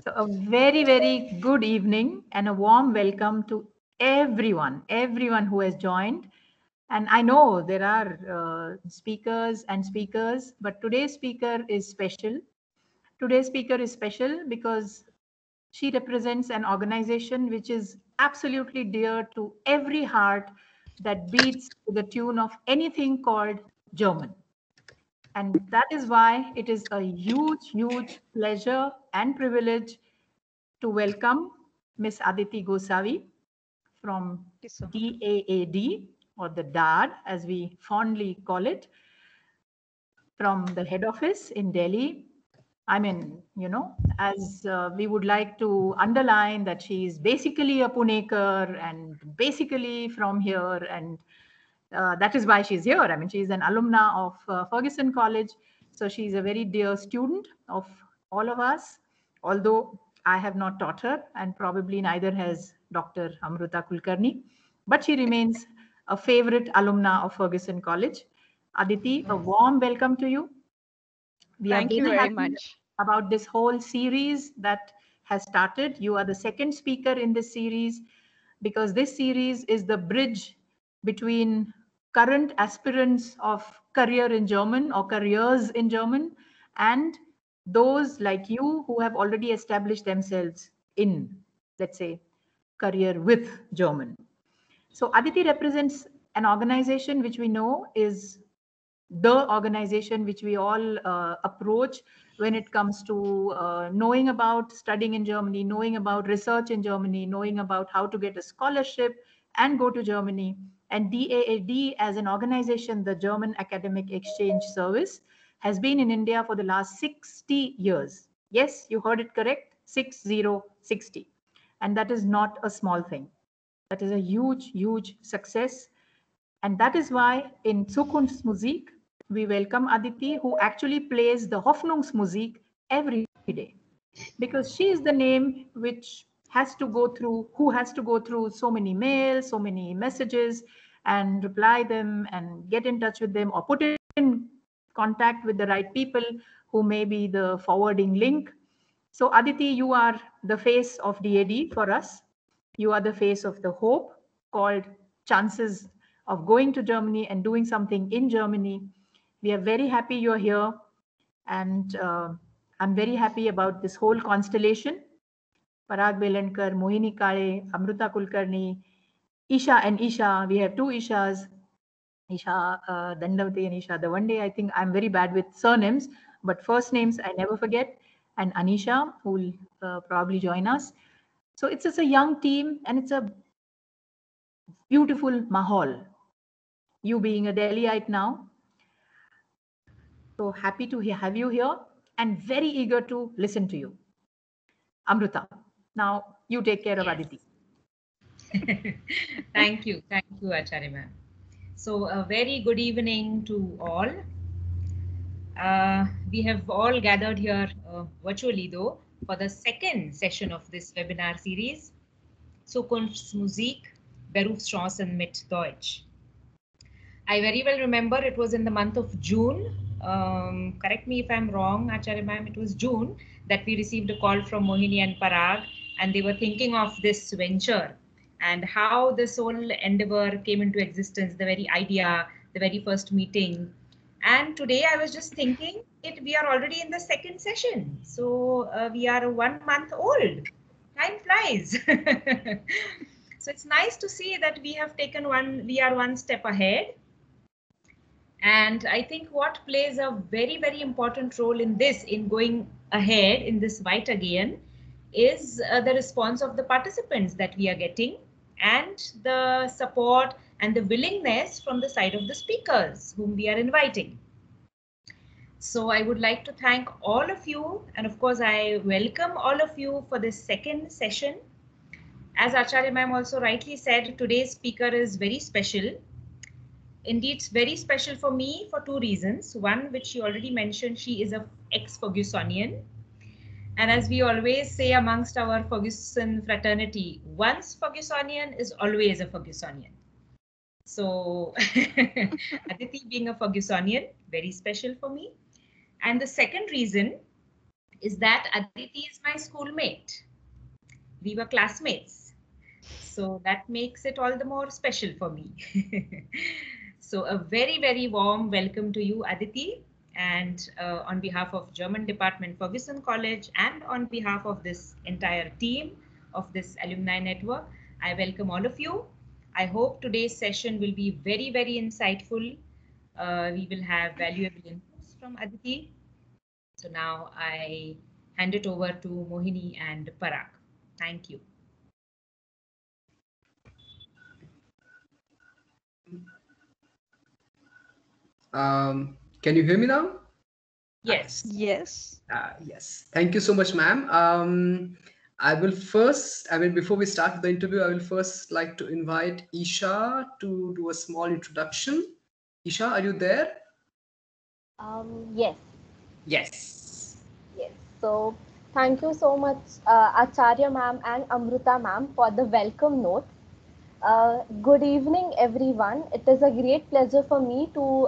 So a very, very good evening and a warm welcome to everyone who has joined. And I know there are speakers, but today's speaker is special. Today's speaker is special because she represents an organization which is absolutely dear to every heart that beats to the tune of anything called German. And that is why it is a huge pleasure and privilege to welcome Miss Aditi Gosavi from Thank you so much. DAAD, or the DAD as we fondly call it, from the head office in Delhi. I mean, as we would like to underline that she is basically a Punekar and basically from here, and that is why she's here. I mean, she's an alumna of Fergusson College, so she's a very dear student of all of us. Although I have not taught her, and probably neither has Dr. Amruta Kulkarni, but she remains a favorite alumna of Fergusson College. Aditi, a warm welcome to you. We are Thank you very very happy much. about this whole series that has started. You are the second speaker in this series because this series is the bridge between current aspirants of career in German or careers in German and those like you who have already established themselves in, let's say, career with German. So Aditi represents an organization which we know is the organization which we all approach when it comes to knowing about studying in Germany, knowing about research in Germany, knowing about how to get a scholarship and go to Germany. And DAAD as an organization, the German Academic Exchange Service, has been in India for the last 60 years. Yes, you heard it correct, 60. And that is not a small thing. That is a huge success. And that is why in Zukunftsmusik, we welcome Aditi, who actually plays the Hoffnungsmusik every day. Because she is the name which has to go through, who has to go through so many mails, so many messages, and reply them and get in touch with them or put in contact with the right people who may be the forwarding link. So, Aditi, you are the face of DAD for us. You are the face of the hope called chances of going to Germany and doing something in Germany. We are very happy you're here. And I'm very happy about this whole constellation. Parag Belankar, Mohini Kale, Amruta Kulkarni, Isha and Isha. We have two Ishas. Isha Dandavati and Isha. The one day I think I'm very bad with surnames, but first names I never forget. And Anisha, who will probably join us. So it's just a young team and it's a beautiful mahal. You being a Delhiite now, so happy to have you here and very eager to listen to you. Amruta, now you take care of Yes. Aditi. Thank you, Acharya ma'am. So a very good evening to all. We have all gathered here virtually though for the second session of this webinar series, Zukunftsmusik, Berufschancen mit Deutsch. I very well remember it was in the month of June. Correct me if I'm wrong, Acharya ma'am, it was June that we received a call from Mohini and Parag, and they were thinking of this venture and how this whole endeavor came into existence, the very idea, the very first meeting. And today I was just thinking we are already in the second session. So we are 1 month old. Time flies. So it's nice to see that we are one step ahead. And I think what plays a very important role in this, in going ahead in this fight again, is the response of the participants that we are getting and the support and the willingness from the side of the speakers whom we are inviting. So I would like to thank all of you, and of course I welcome all of you for this second session. As Acharya ma'am also rightly said, today's speaker is very special. Indeed, it's very special for me for two reasons. One, which she already mentioned, she is a ex-Fergussonian. And as we always say amongst our Fergusson fraternity, once Fergussonian is always a Fergussonian. So Aditi being a Fergussonian, very special for me. And the second reason is that Aditi is my schoolmate. We were classmates. So that makes it all the more special for me. So a very, very warm welcome to you, Aditi. And on behalf of German Department, Fergusson College, and on behalf of this entire team of this alumni network, I welcome all of you. I hope today's session will be very, very insightful. We will have valuable inputs from Aditi. So now I hand it over to Mohini and Parag. Thank you. Can you hear me now? Yes. Yes. Yes. Thank you so much, ma'am. Before we start the interview, I will first like to invite Isha to do a small introduction. Isha, are you there? Yes, Yes. yes. So, thank you so much, Acharya ma'am and Amruta ma'am, for the welcome note. Good evening, everyone. It is a great pleasure for me to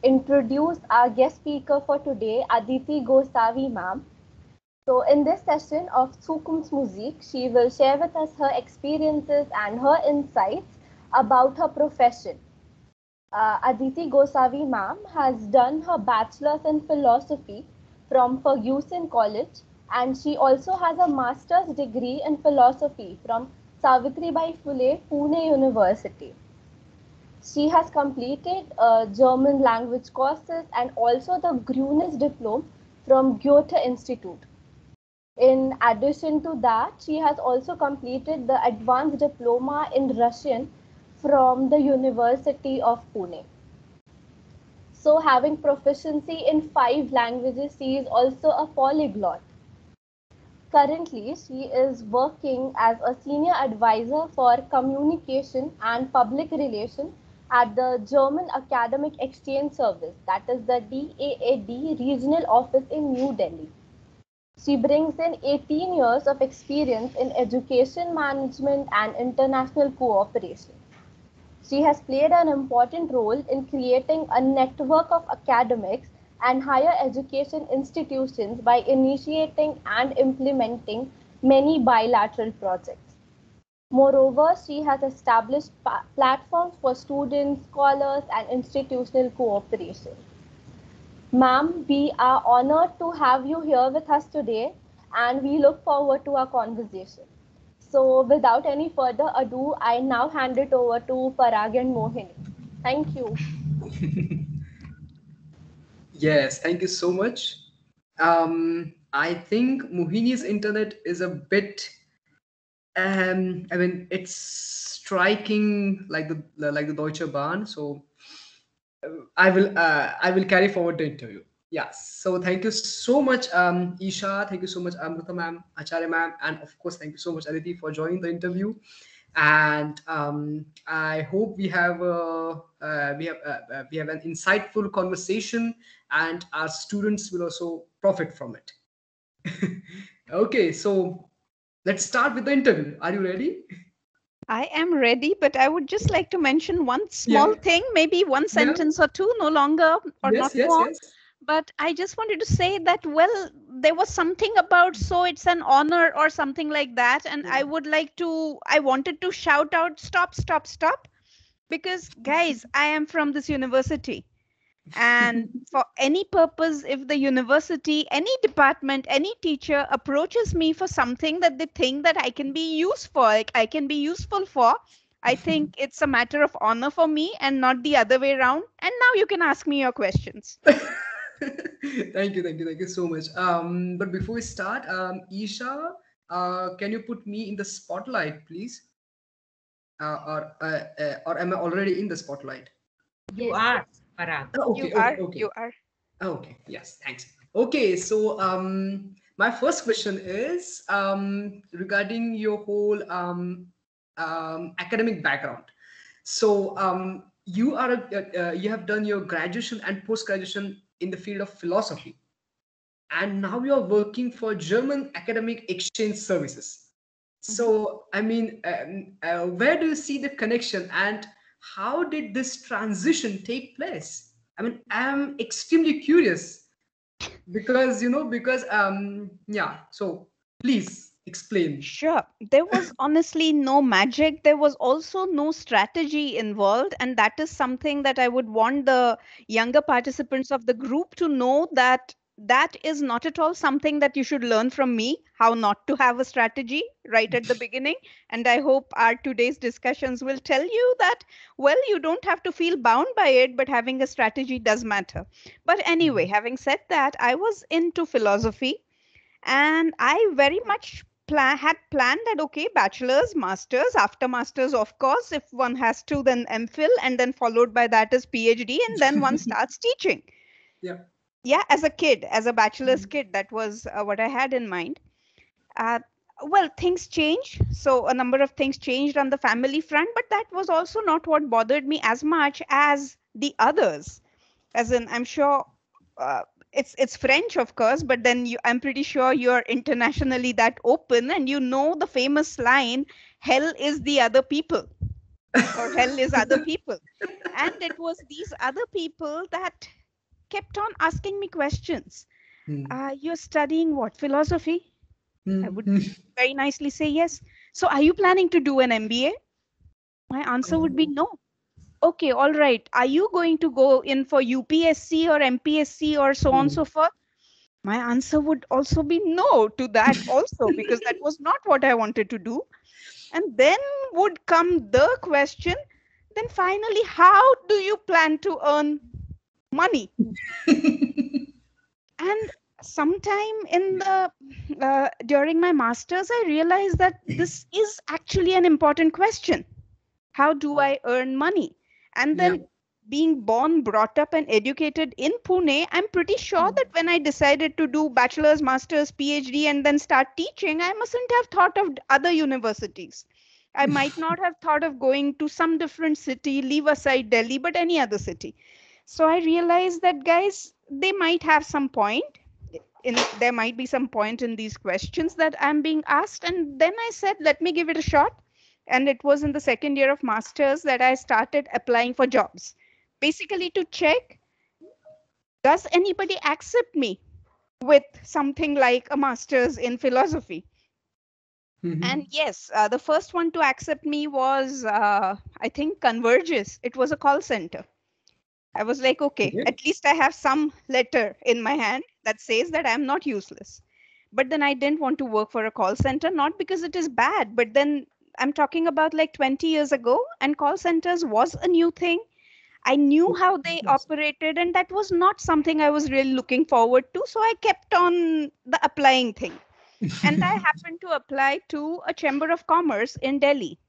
introduce our guest speaker for today, Aditi Gosavi ma'am. So, in this session of Zukunftsmusik, she will share with us her experiences and her insights about her profession. Aditi Gosavi ma'am has done her bachelor's in philosophy from Fergusson College, and she also has a master's degree in philosophy from Savitribai Phule Pune University. She has completed German language courses and also the Grünes diploma from Goethe Institute. In addition to that, she has also completed the advanced diploma in Russian from the University of Pune. So, having proficiency in 5 languages, she is also a polyglot. Currently, she is working as a senior advisor for communication and public relations at the German Academic Exchange Service, that is the DAAD regional office in New Delhi. She brings in 18 years of experience in education management and international cooperation. She has played an important role in creating a network of academics and higher education institutions by initiating and implementing many bilateral projects. Moreover, she has established platforms for students, scholars, and institutional cooperation. Ma'am, we are honored to have you here with us today, and we look forward to our conversation. So, without any further ado, I now hand it over to Parag and Mohini. Thank you. Yes, thank you so much. I think Mohini's internet is a bit it's striking like the Deutsche Bahn. So I will carry forward the interview. Yes. So thank you so much, Isha. Thank you so much, Amrita ma'am, Acharya ma'am, and of course thank you so much, Aditi, for joining the interview. And I hope we have an insightful conversation, and our students will also profit from it. Okay, so let's start with the interview. Are you ready? I am ready, but I would just like to mention one Yeah. small thing, maybe one Yeah. sentence or two, no longer or Yes. not Yes. more. Yes. But I just wanted to say that, well, there was something about so it's an honor or something like that. And I wanted to shout out, stop, stop, stop. Because, guys, I am from this university. And for any purpose, if the university, any department, any teacher approaches me for something that they think that I can be I can be useful for, I think it's a matter of honor for me and not the other way around. And now you can ask me your questions. Thank you so much. But before we start, Isha, can you put me in the spotlight, please? Or am I already in the spotlight? You Yes, are, yes. Parag. You Okay, are, okay, okay. you are. Okay, yes, thanks. Okay, so my first question is regarding your whole academic background. So you have done your graduation and post graduation in the field of philosophy, and now you are working for German Academic Exchange Services. Mhm. So, I mean, where do you see the connection, and how did this transition take place? I mean, I'm extremely curious. Because yeah. So please explain. Sure. There was honestly no magic. There was also no strategy involved. And that is something that I would want the younger participants of the group to know, that that is not at all something that you should learn from me, how not to have a strategy right at the beginning. And I hope our today's discussions will tell you that, well, you don't have to feel bound by it, but having a strategy does matter. But anyway, having said that, I was into philosophy, and I very much had planned that, okay, bachelor's, master's, after master's, of course, if one has to, then MPhil, and then followed by that is PhD, and then one starts teaching. Yeah. Yeah, as a kid, as a bachelor's kid, that was what I had in mind. Well, things change. So a number of things changed on the family front, but that was also not what bothered me as much as the others. As in, I'm sure it's French, of course, but then I'm pretty sure you're internationally that open, and you know the famous line, "Hell is the other people," or "Hell is other people," and it was these other people that kept on asking me questions. You're studying what, philosophy? I would very nicely say yes. So are you planning to do an MBA? My answer would be no. Okay, all right. Are you going to go in for UPSC or MPSC or so on and so forth? My answer would also be no to that also, because that was not what I wanted to do. And then would come the question, then finally, how do you plan to earn money? And sometime in the during my master's, I realized that this is actually an important question. How do I earn money? And then being born, brought up, and educated in Pune, I'm pretty sure that when I decided to do bachelor's, master's, PhD, and then start teaching, I mustn't have thought of other universities. I might not have thought of going to some different city, leave aside Delhi, but any other city. So I realized that, guys, they might have some point. There might be some point in these questions that I'm being asked. And then I said, let me give it a shot. And it was in the second year of master's that I started applying for jobs, basically to check, does anybody accept me with something like a master's in philosophy? And yes, the first one to accept me was, I think, Convergys. It was a call center. I was like, okay, at least I have some letter in my hand that says that I'm not useless. But then I didn't want to work for a call center, not because it is bad, but then I'm talking about like 20 years ago, and call centers was a new thing. I knew how they operated, and that was not something I was really looking forward to. So I kept on the applying thing. And I happened to apply to a chamber of commerce in Delhi.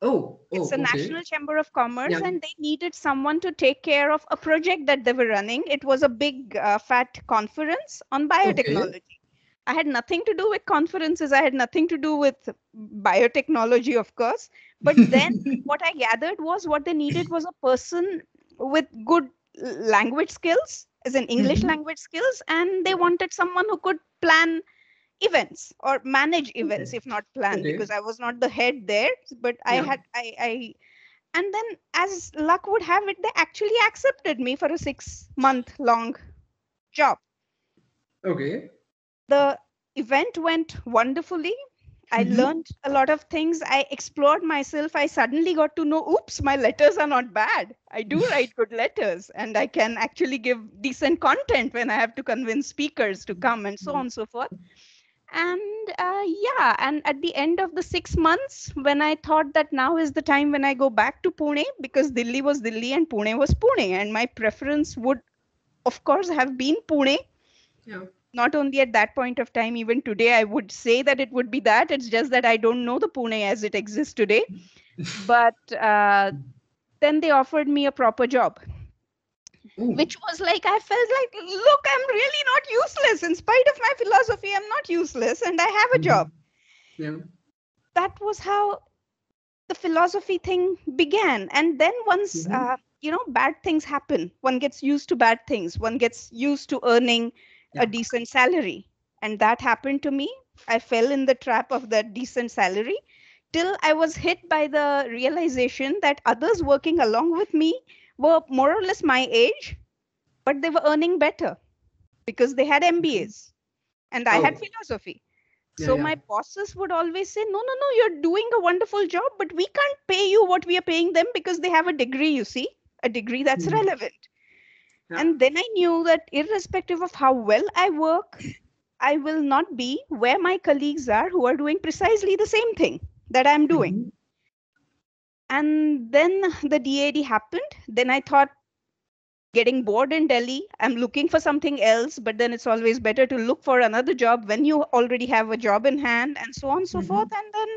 It's a national chamber of commerce, and they needed someone to take care of a project that they were running. It was a big fat conference on biotechnology. I had nothing to do with conferences. I had nothing to do with biotechnology, of course. But then what I gathered was what they needed was a person with good language skills, as in English language skills, and they wanted someone who could plan events or manage events, if not plan, because I was not the head there, but I and then, as luck would have it, they actually accepted me for a 6-month long job. The event went wonderfully. I learned a lot of things. I explored myself. I suddenly got to know, oops, my letters are not bad. I do write good letters, and I can actually give decent content when I have to convince speakers to come, and so on and so forth. And and at the end of the 6 months, when I thought that now is the time when I go back to Pune, because Delhi was Delhi and Pune was Pune, and my preference would, of course, have been Pune. Not only at that point of time, even today, I would say that it would be that. It's just that I don't know the Pune as it exists today. But then they offered me a proper job. Which was like, I felt like, look, I'm really not useless. In spite of my philosophy, I'm not useless, and I have a job. That was how the philosophy thing began. And then once, bad things happen, one gets used to bad things. One gets used to earning a decent salary. And that happened to me. I fell in the trap of that decent salary till I was hit by the realization that others working along with me were more or less my age, but they were earning better. because they had MBAs and I had Oh. philosophy. Yeah, So yeah. my bosses would always say, no, you're doing a wonderful job, but we can't pay you what we are paying them because they have a degree, you see, a degree that's Mhm. relevant. Yeah. And then I knew that irrespective of how well I work, I will not be where my colleagues are who are doing precisely the same thing that I'm doing. Mhm. And then the DAD happened. Then I thought, getting bored in Delhi, I'm looking for something else, but then it's always better to look for another job when you already have a job in hand, and so on and so forth. And then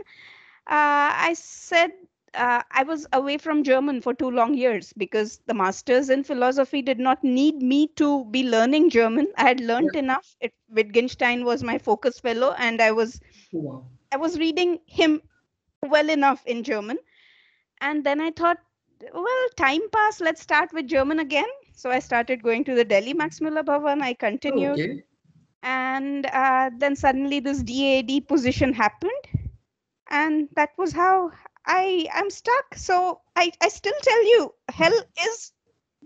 I said, I was away from German for 2 long years because the masters in philosophy did not need me to be learning German. I had learned Yeah. enough. Wittgenstein was my focus fellow, and I was Wow. reading him well enough in German. And then I thought, well, time passed. Let's start with German again. So I started going to the Delhi Max Muller Bhavan. I continued. Okay. And then suddenly this DAD position happened. And that was how I'm stuck. So I still tell you, hell is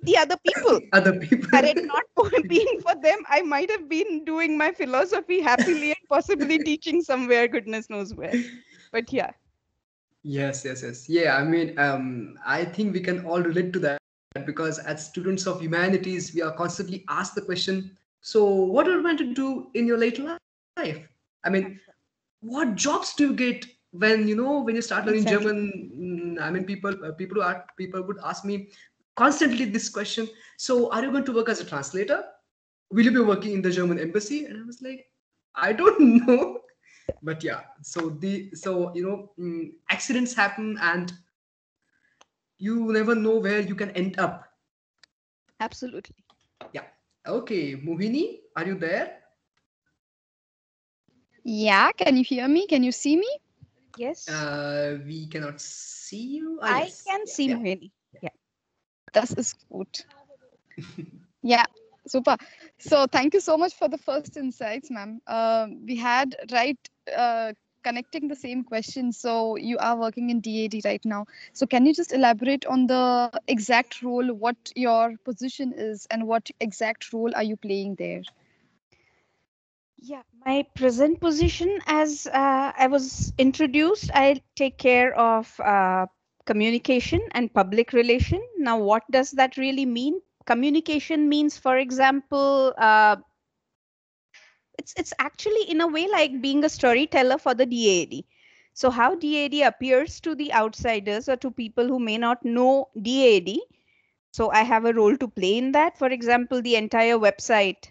the other people. Other people. Had it not been for them, I might have been doing my philosophy happily and possibly teaching somewhere, goodness knows where. But yeah. Yes, yes, yes. Yeah, I mean, I think we can all relate to that because as students of humanities, we are constantly asked the question, so what are you going to do in your later life? I mean, what jobs do you get when you start learning German? Exactly. I mean, people would ask me constantly this question. So, are you going to work as a translator? Will you be working in the German embassy? And I was like, I don't know. But yeah, accidents happen and you never know where you can end up. Absolutely. Yeah. Okay, Mohini, are you there? Yeah, can you hear me? Can you see me? Yes. We cannot see you. Ah, I yes. can Yeah, see yeah. Mohini. Yeah. Das ist gut. Yeah, super. So thank you so much for the first insights, ma'am. We had connecting the same question. So you are working in DAD right now. So can you just elaborate on the exact role, what your position is, and what exact role are you playing there? Yeah, my present position, as I was introduced, I take care of communication and public relation. Now, what does that really mean? Communication means, for example, it's actually in a way like being a storyteller for the DAD. So how DAD appears to the outsiders or to people who may not know DAD. So I have a role to play in that. For example, the entire website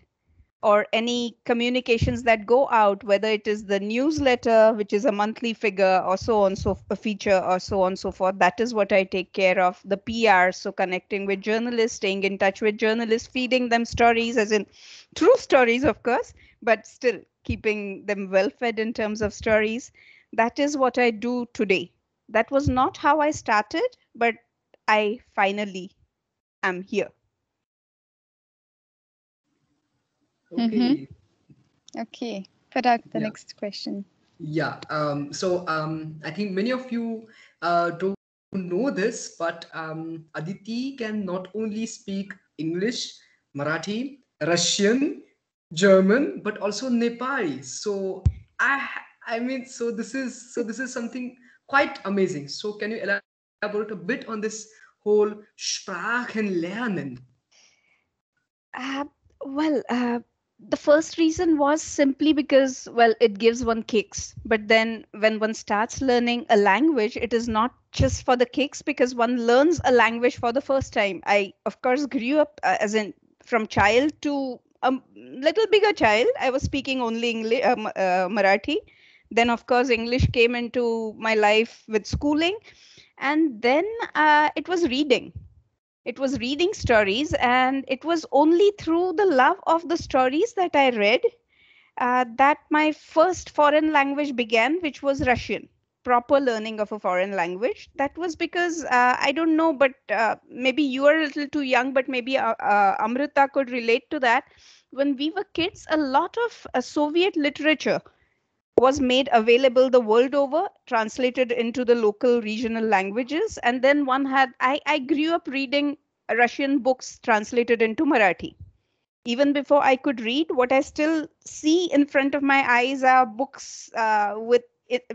or any communications that go out, whether it is the newsletter, which is a monthly figure, or so on, so a feature, or so on, so forth. That is what I take care of. The PR, so connecting with journalists, staying in touch with journalists, feeding them stories, as in true stories, of course, but still keeping them well fed in terms of stories. That is what I do today. That was not how I started, but I finally am here. Okay. Okay, Parag, the Yeah. next question. Yeah. I think many of you don't know this, but Aditi can not only speak English, Marathi, Russian, German, but also Nepali. I mean, so this is something quite amazing. So can you elaborate a bit on this whole Sprachenlernen? Uh, well, the first reason was simply because, well, it gives one kicks. But then when one starts learning a language, it is not just for the kicks because one learns a language for the first time. I, of course, grew up as in from child to a little bigger child. I was speaking only English, Marathi. Then, of course, English came into my life with schooling. And then it was reading. It was reading stories, and it was only through the love of the stories that I read that my first foreign language began, which was Russian. Proper learning of a foreign language. That was because I don't know, but maybe you are a little too young, but maybe Amrita could relate to that. When we were kids, a lot of Soviet literature was made available the world over, translated into the local regional languages. And then I grew up reading Russian books translated into Marathi. Even before I could read, what I still see in front of my eyes are books with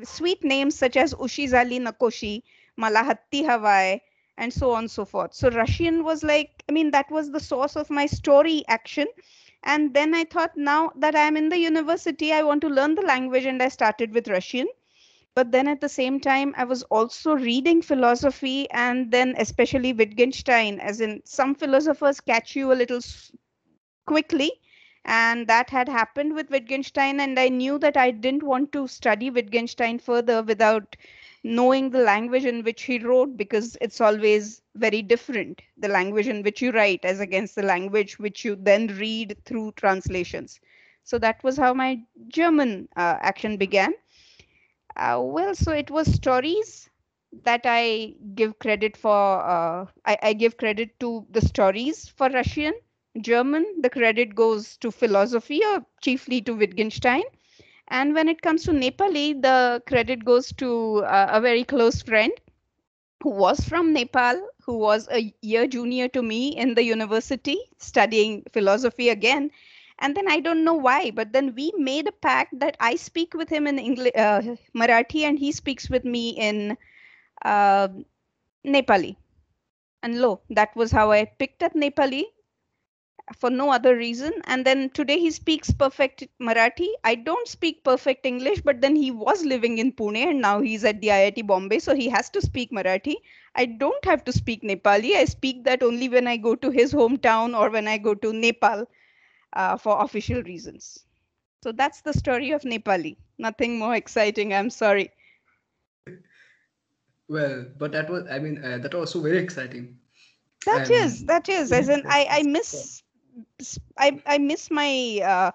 sweet names such as Ushizali Nakoshi, Malahatti Hawai, and so on and so forth. So Russian was like, I mean, that was the source of my story action. And then I thought, now that I'm in the university, I want to learn the language, and I started with Russian. But then at the same time, I was also reading philosophy, and then especially Wittgenstein, as in some philosophers catch you a little quickly. And that had happened with Wittgenstein. And I knew that I didn't want to study Wittgenstein further without knowing the language in which he wrote, because it's always very different, the language in which you write as against the language which you then read through translations. So that was how my German action began. Well, so it was stories that I give credit for. I give credit to the stories for Russian. German, the credit goes to philosophy, or chiefly to Wittgenstein. And when it comes to Nepali, the credit goes to a very close friend who was from Nepal, who was a year junior to me in the university studying philosophy again. And then I don't know why, but then we made a pact that I speak with him in English, Marathi, and he speaks with me in uh, Nepali. And lo, that was how I picked up Nepali, for no other reason. And then today he speaks perfect Marathi. I don't speak perfect English, but then he was living in Pune and now he's at the IIT Bombay, so he has to speak Marathi. I don't have to speak Nepali. I speak that only when I go to his hometown or when I go to Nepal for official reasons. So that's the story of Nepali. Nothing more exciting, I'm sorry. Well, but that was, I mean, that was also very exciting. That is, as in I miss my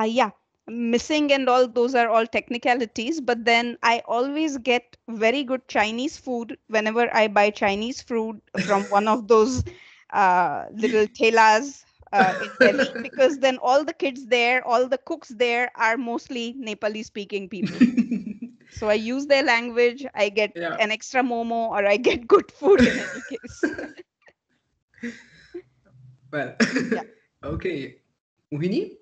yeah, missing and all those are all technicalities, but then I always get very good Chinese food whenever I buy Chinese food from one of those little telas in Delhi, because then all the kids there, all the cooks there are mostly Nepali speaking people. So I use their language, I get an extra momo, or I get good food in any case. Well, okay. Mohini?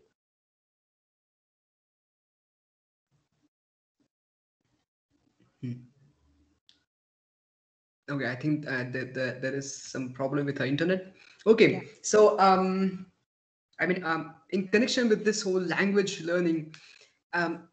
Okay, I think there is some problem with our internet. Okay, so I mean, in connection with this whole language learning,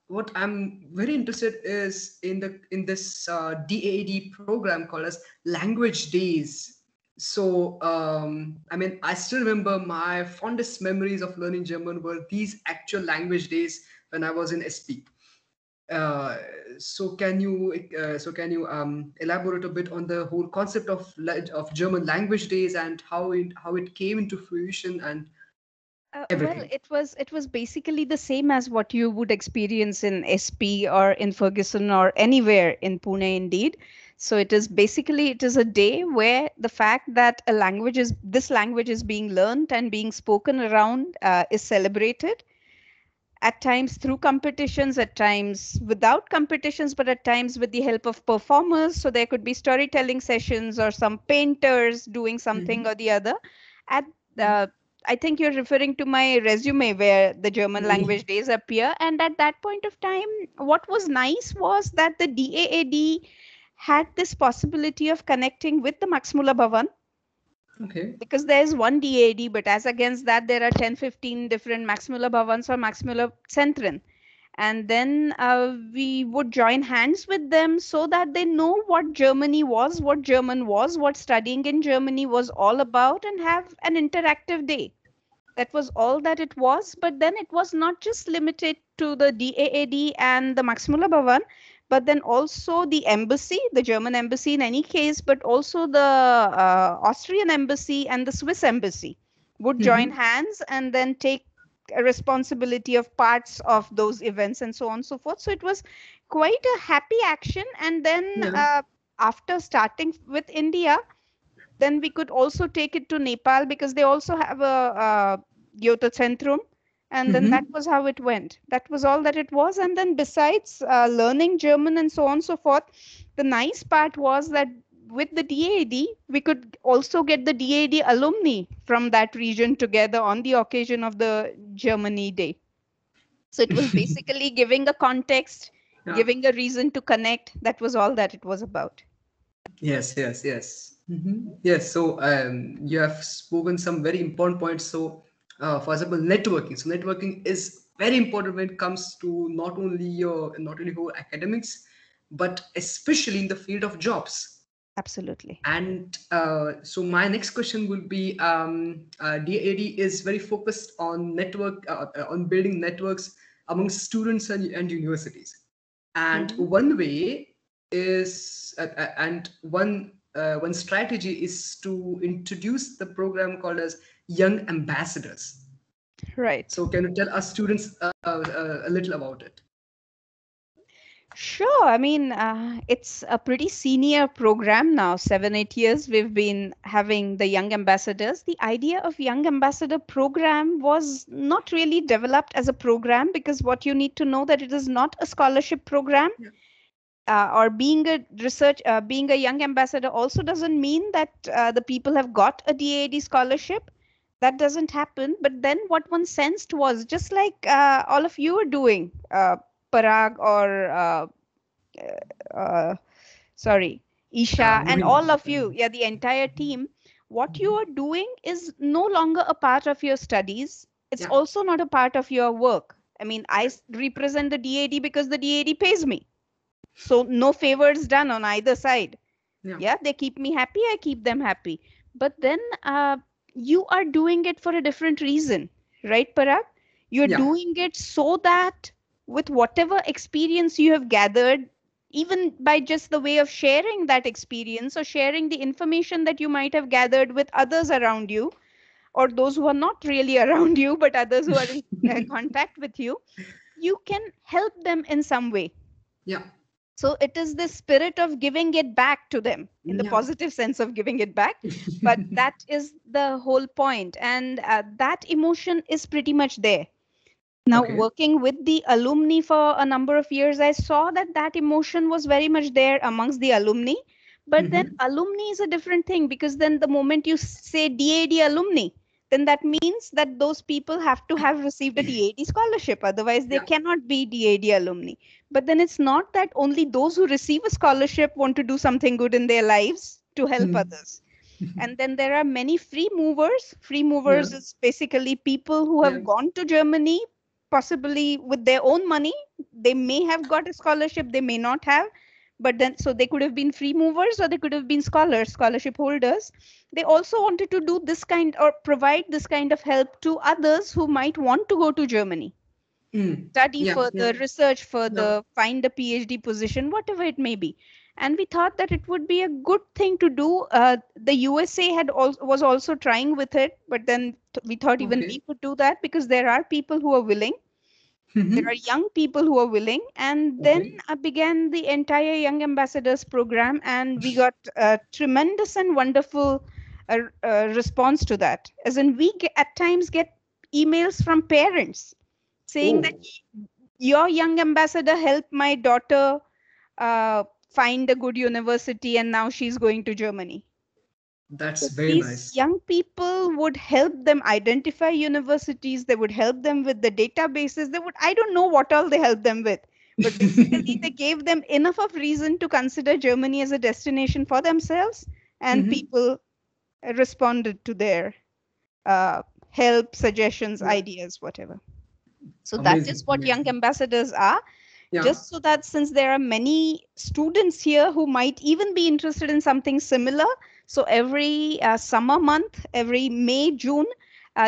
what I'm very interested is in this DAAD program called as Language Days. So I mean, I still remember my fondest memories of learning German were these actual language days when I was in SP. So can you elaborate a bit on the whole concept of German language days and how it came into fruition and everything? Well, it was basically the same as what you would experience in SP or in Fergusson or anywhere in Pune, indeed. So it is a day where the fact that this language is being learned and being spoken around is celebrated. At times through competitions, at times without competitions, but at times with the help of performers. So there could be storytelling sessions or some painters doing something or the other. At I think you're referring to my resume where the German language days appear. And at that point of time, what was nice was that the DAAD had this possibility of connecting with the Maxmuller Bhavan. Okay. Because there is one DAD, but as against that, there are 10, 15 different Maxmuller Bhavans or Maxmuller Zentren. And then we would join hands with them so that they know what Germany was, what German was, what studying in Germany was all about, and have an interactive day. That was all that it was. But then it was not just limited to the DAAD and the Maxmuller Bhavan, but then also the embassy, the German embassy in any case, but also the Austrian embassy and the Swiss embassy would join hands and then take a responsibility of parts of those events and so on and so forth. So it was quite a happy action. And then after starting with India, then we could also take it to Nepal because they also have a Yoga Centrum. And then that was how it went. That was all that it was. And then besides learning German and so on and so forth, the nice part was that with the DAD, we could also get the DAD alumni from that region together on the occasion of the Germany Day. So it was basically giving a context, giving a reason to connect. That was all that it was about. Yes. Yes. So you have spoken some very important points. So, for example, networking. So networking is very important when it comes to not only your academics, but especially in the field of jobs. Absolutely. And so my next question will be, DAD is very focused on on building networks among students and universities. And one way is, and one strategy is to introduce the program called as Young Ambassadors. Right. So can you tell us students a little about it? Sure. I mean, it's a pretty senior program now. 7-8 years we've been having the Young Ambassadors. The idea of Young Ambassador program was not really developed as a program, because what you need to know that it is not a scholarship program. Or being a Young Ambassador also doesn't mean that the people have got a DAD scholarship. That doesn't happen. But then what one sensed was, just like all of you are doing, Parag or Isha and all of you, the entire team, what you are doing is no longer a part of your studies. It's also not a part of your work. I mean, I represent the DAD because the DAD pays me. So no favors done on either side. They keep me happy, I keep them happy. But then you are doing it for a different reason, right, Parag? You're doing it so that with whatever experience you have gathered, even by just the way of sharing that experience or sharing the information that you might have gathered with others around you, or those who are not really around you, but others who are in contact with you, you can help them in some way. So it is the spirit of giving it back to them, in the positive sense of giving it back. But that is the whole point. And that emotion is pretty much there. Now, working with the alumni for a number of years, I saw that that emotion was very much there amongst the alumni. But then alumni is a different thing, because then the moment you say DAD alumni, then that means that those people have to have received a DAD scholarship. Otherwise, they cannot be DAD alumni. But then it's not that only those who receive a scholarship want to do something good in their lives to help others. And then there are many free movers. Free movers is basically people who have gone to Germany, possibly with their own money. They may have got a scholarship, they may not have. But then, so they could have been free movers, or they could have been scholars, scholarship holders. They also wanted to do this kind, or provide this kind of help to others who might want to go to Germany. Study further, research further, find a PhD position, whatever it may be. And we thought that it would be a good thing to do. The USA was also trying with it, but then we thought even we could do that, because there are people who are willing. There are young people who are willing. And then I began the entire Young Ambassadors program, and we got a tremendous and wonderful response to that. As in, we at times get emails from parents saying that your Young Ambassador helped my daughter find a good university, and now she's going to Germany. That's very nice. Young people would help them identify universities. They would help them with the databases. I don't know what all they helped them with, but basically they gave them enough of reason to consider Germany as a destination for themselves, and people responded to their help, suggestions, ideas, whatever. So that is what Young Ambassadors are. Just so that, since there are many students here who might even be interested in something similar, so every summer month, every May, June,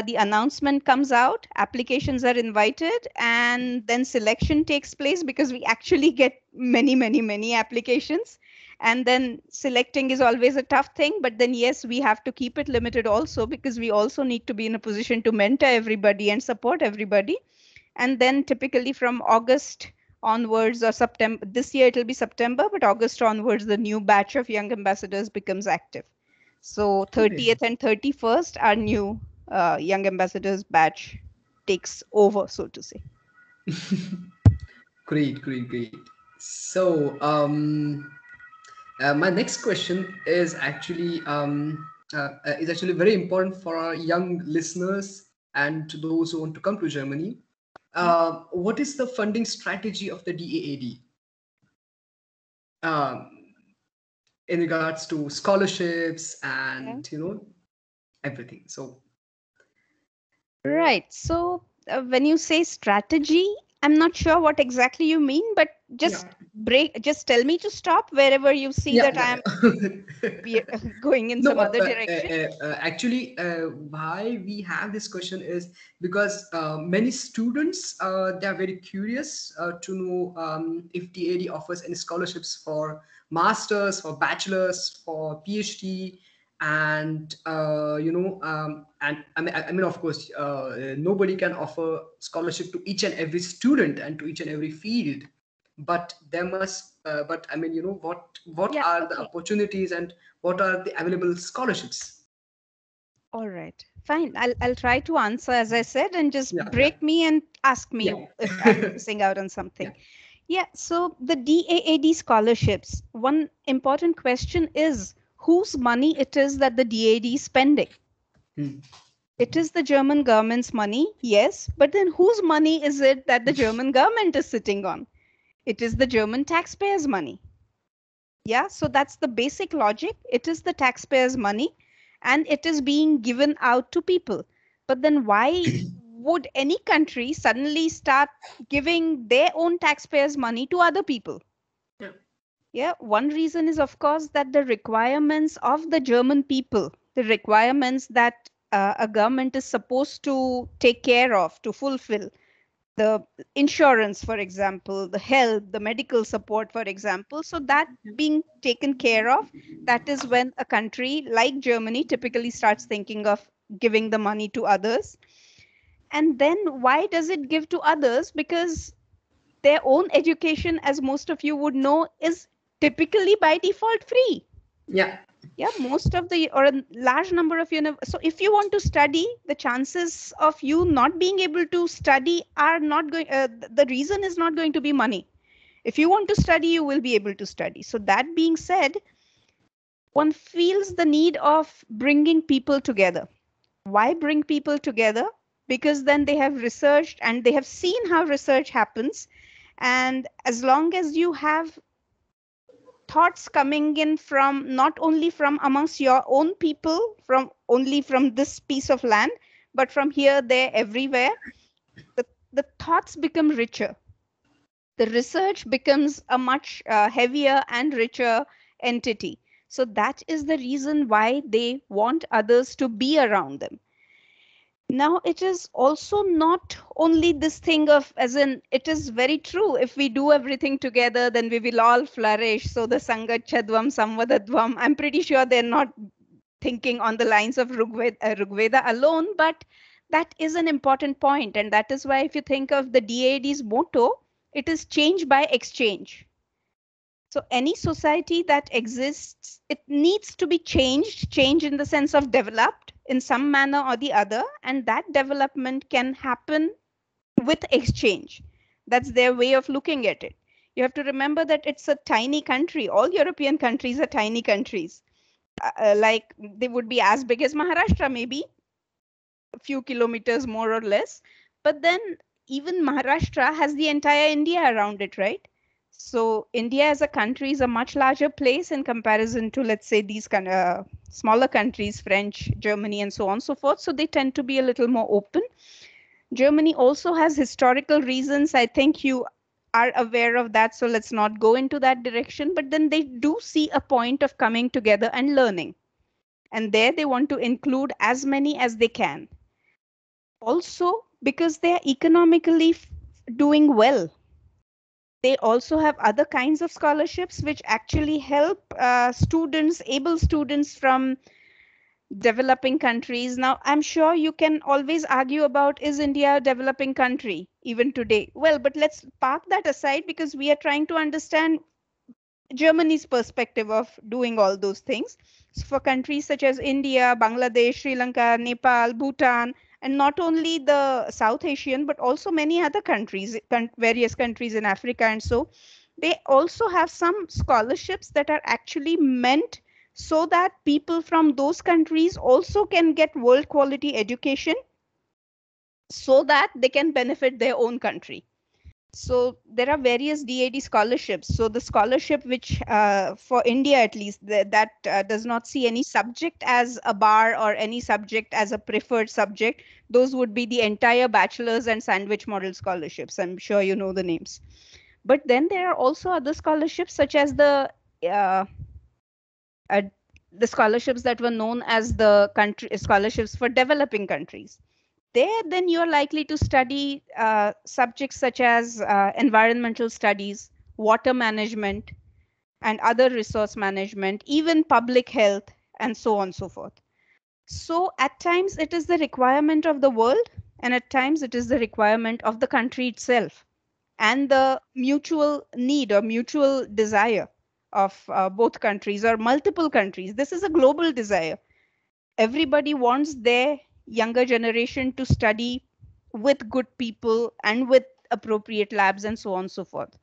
the announcement comes out, applications are invited, and then selection takes place, because we actually get many applications. And then selecting is always a tough thing, but then yes, we have to keep it limited also, because we also need to be in a position to mentor everybody and support everybody. And then typically from August onwards, or September, this year it'll be September, but August onwards, the new batch of Young Ambassadors becomes active. So 30th and 31st, our new Young Ambassadors batch takes over, so to say. Great. So My next question is actually very important for our young listeners and to those who want to come to Germany. What is the funding strategy of the DAAD in regards to scholarships and everything? So Right. So when you say strategy, I'm not sure what exactly you mean, but just just tell me to stop wherever you see that I'm going in some other direction. Actually, why we have this question is because many students they are very curious to know if DAD offers any scholarships for masters, for bachelors, for PhD, and and I mean, of course, nobody can offer scholarship to each and every student and to each and every field, but there must but I mean, what Yeah, are the okay. opportunities and what are the available scholarships? All right. Fine. I'll try to answer as I said, and just Yeah, break me and ask me yeah. if I'm missing out on something. Yeah. Yeah, so the DAAD scholarships, one important question is whose money it is that the DAAD is spending. It is the German government's money, yes, but then whose money is it that the German government is sitting on? It is the German taxpayers' money. Yeah, so that's the basic logic. It is the taxpayers' money and it is being given out to people. But then why would any country suddenly start giving their own taxpayers' money to other people? Yeah. Yeah, one reason is, of course, that the requirements of the German people, the requirements that a government is supposed to take care of, to fulfill, the insurance, for example, the health, the medical support, for example. So that being taken care of, that is when a country like Germany typically starts thinking of giving the money to others. And then why does it give to others? Because their own education, as most of you would know, is typically by default free. Yeah. Yeah, most of the or a large number of so if you want to study, the chances of you not being able to study are not going the reason is not going to be money. If you want to study, you will be able to study. So that being said, one feels the need of bringing people together. Why bring people together? Because then they have researched and they have seen how research happens, and as long as you have thoughts coming in from not only from amongst your own people, from only from this piece of land, but from here, there, everywhere, the thoughts become richer. The research becomes a much heavier and richer entity. So that is the reason why they want others to be around them. Now, it is also not only this thing of, as in, it is very true. If we do everything together, then we will all flourish. So the Sangachadvam, Samvadadvam, I'm pretty sure they're not thinking on the lines of Rigveda alone, but that is an important point. And that is why if you think of the DAD's motto, it is change by exchange. So any society that exists, it needs to be changed, change in the sense of developed in some manner or the other. And that development can happen with exchange. That's their way of looking at it. You have to remember that it's a tiny country. All European countries are tiny countries. Like they would be as big as Maharashtra, maybe a few kilometers more or less. But then even Maharashtra has the entire India around it, right? So India as a country is a much larger place in comparison to, let's say, these smaller countries, French, Germany, and so on and so forth. So they tend to be a little more open. Germany also has historical reasons. I think you are aware of that. So let's not go into that direction. But then they do see a point of coming together and learning. And there they want to include as many as they can. Also, because they are economically doing well, they also have other kinds of scholarships which actually help students, able students from developing countries. Now, I'm sure you can always argue about, is India a developing country even today? Well, but let's park that aside because we are trying to understand Germany's perspective of doing all those things. So for countries such as India, Bangladesh, Sri Lanka, Nepal, Bhutan, and not only the South Asian, but also many other countries, various countries in Africa and so, they also have some scholarships that are actually meant so that people from those countries also can get world quality education so that they can benefit their own country. So there are various DAD scholarships. So the scholarship which for India at least that does not see any subject as a bar or any subject as a preferred subject, those would be the entire bachelor's and sandwich model scholarships. I'm sure you know the names. But then there are also other scholarships such as the scholarships that were known as the country scholarships for developing countries. There, then you're likely to study subjects such as environmental studies, water management, and other resource management, even public health, and so on and so forth. So at times it is the requirement of the world, and at times it is the requirement of the country itself, and the mutual need or mutual desire of both countries or multiple countries. This is a global desire. Everybody wants their younger generation to study with good people and with appropriate labs and so on and so forth.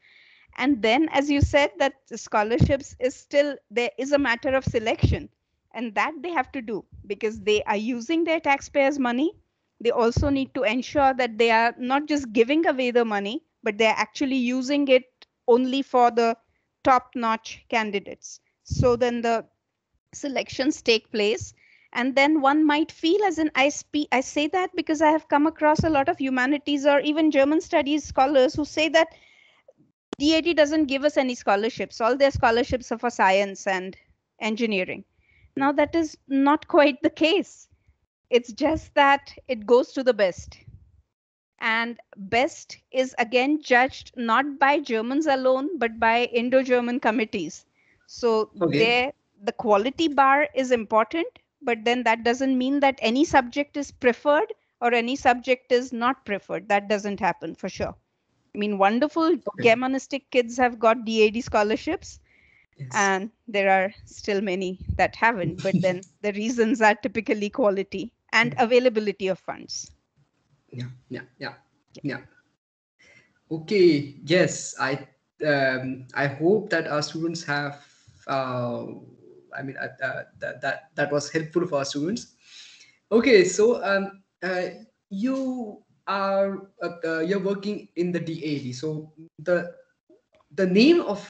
And then, as you said, that scholarships is still, there is a matter of selection, and that they have to do because they are using their taxpayers' money. They also need to ensure that they are not just giving away the money, but they're actually using it only for the top-notch candidates. So then the selections take place. And then one might feel, as in I say that because I have come across a lot of humanities or even German studies scholars who say that DAD doesn't give us any scholarships. All their scholarships are for science and engineering. Now that is not quite the case. It's just that it goes to the best. And best is again judged not by Germans alone, but by Indo-German committees. So there, the quality bar is important, but then that doesn't mean that any subject is preferred or any subject is not preferred. That doesn't happen for sure. I mean, wonderful Germanistic kids have got DAD scholarships, and there are still many that haven't. But then the reasons are typically quality and availability of funds. Yeah. Okay. Yes, I hope that our students have. That was helpful for our students. Okay, so you are you're working in the DAD. So the name of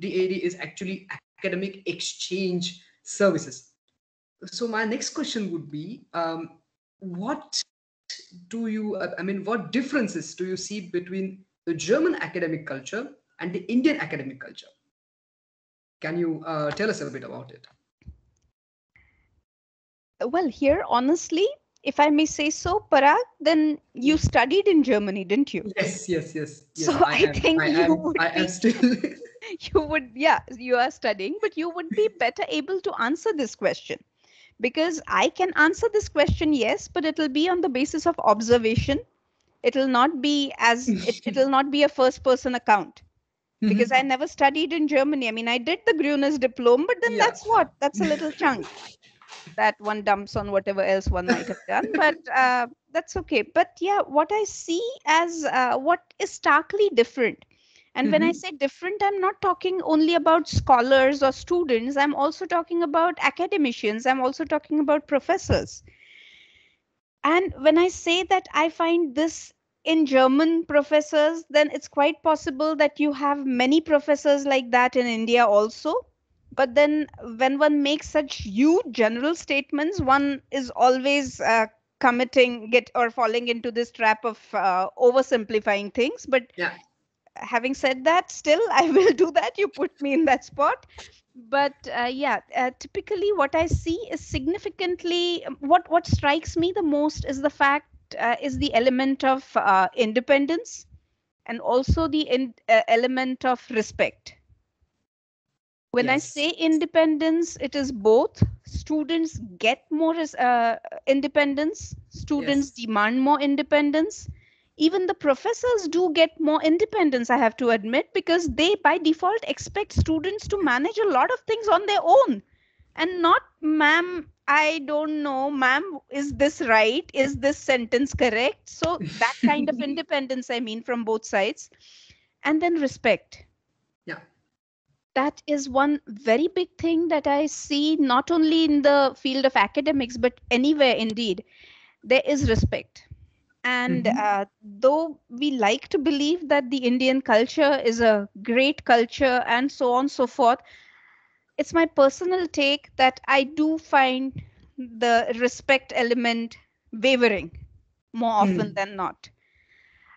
DAD is actually Academic Exchange Services. So my next question would be, what do you, what differences do you see between the German academic culture and the Indian academic culture? Can you tell us a bit about it? Well, here, honestly, if I may say so, Parag, then you studied in Germany, didn't you? Yes. So I think you are studying, but you would be better able to answer this question. Because I can answer this question, yes, but it will be on the basis of observation. It will not be it will not be a first person account. Because I never studied in Germany. I mean, I did the Gruner's diploma, but then that's a little chunk that one dumps on whatever else one might have done. But that's okay. But yeah, what I see as what is starkly different. And when I say different, I'm not talking only about scholars or students. I'm also talking about academicians. I'm also talking about professors. And when I say that I find this in German professors, then it's quite possible that you have many professors like that in India also. But then when one makes such huge general statements, one is always falling into this trap of oversimplifying things. But having said that, still, I will do that. You put me in that spot. But typically what I see is significantly, what strikes me the most is the fact, is the element of independence and also the element of respect. When I say independence, it is both. Students get more independence. Students demand more independence. Even the professors do get more independence, I have to admit, because they by default expect students to manage a lot of things on their own and not, ma'am, I don't know, ma'am, is this right? Is this sentence correct? So that kind of independence, I mean, from both sides. And then respect. That is one very big thing that I see not only in the field of academics, but anywhere indeed. There is respect. And though we like to believe that the Indian culture is a great culture and so on and so forth, it's my personal take that I do find the respect element wavering more often than not.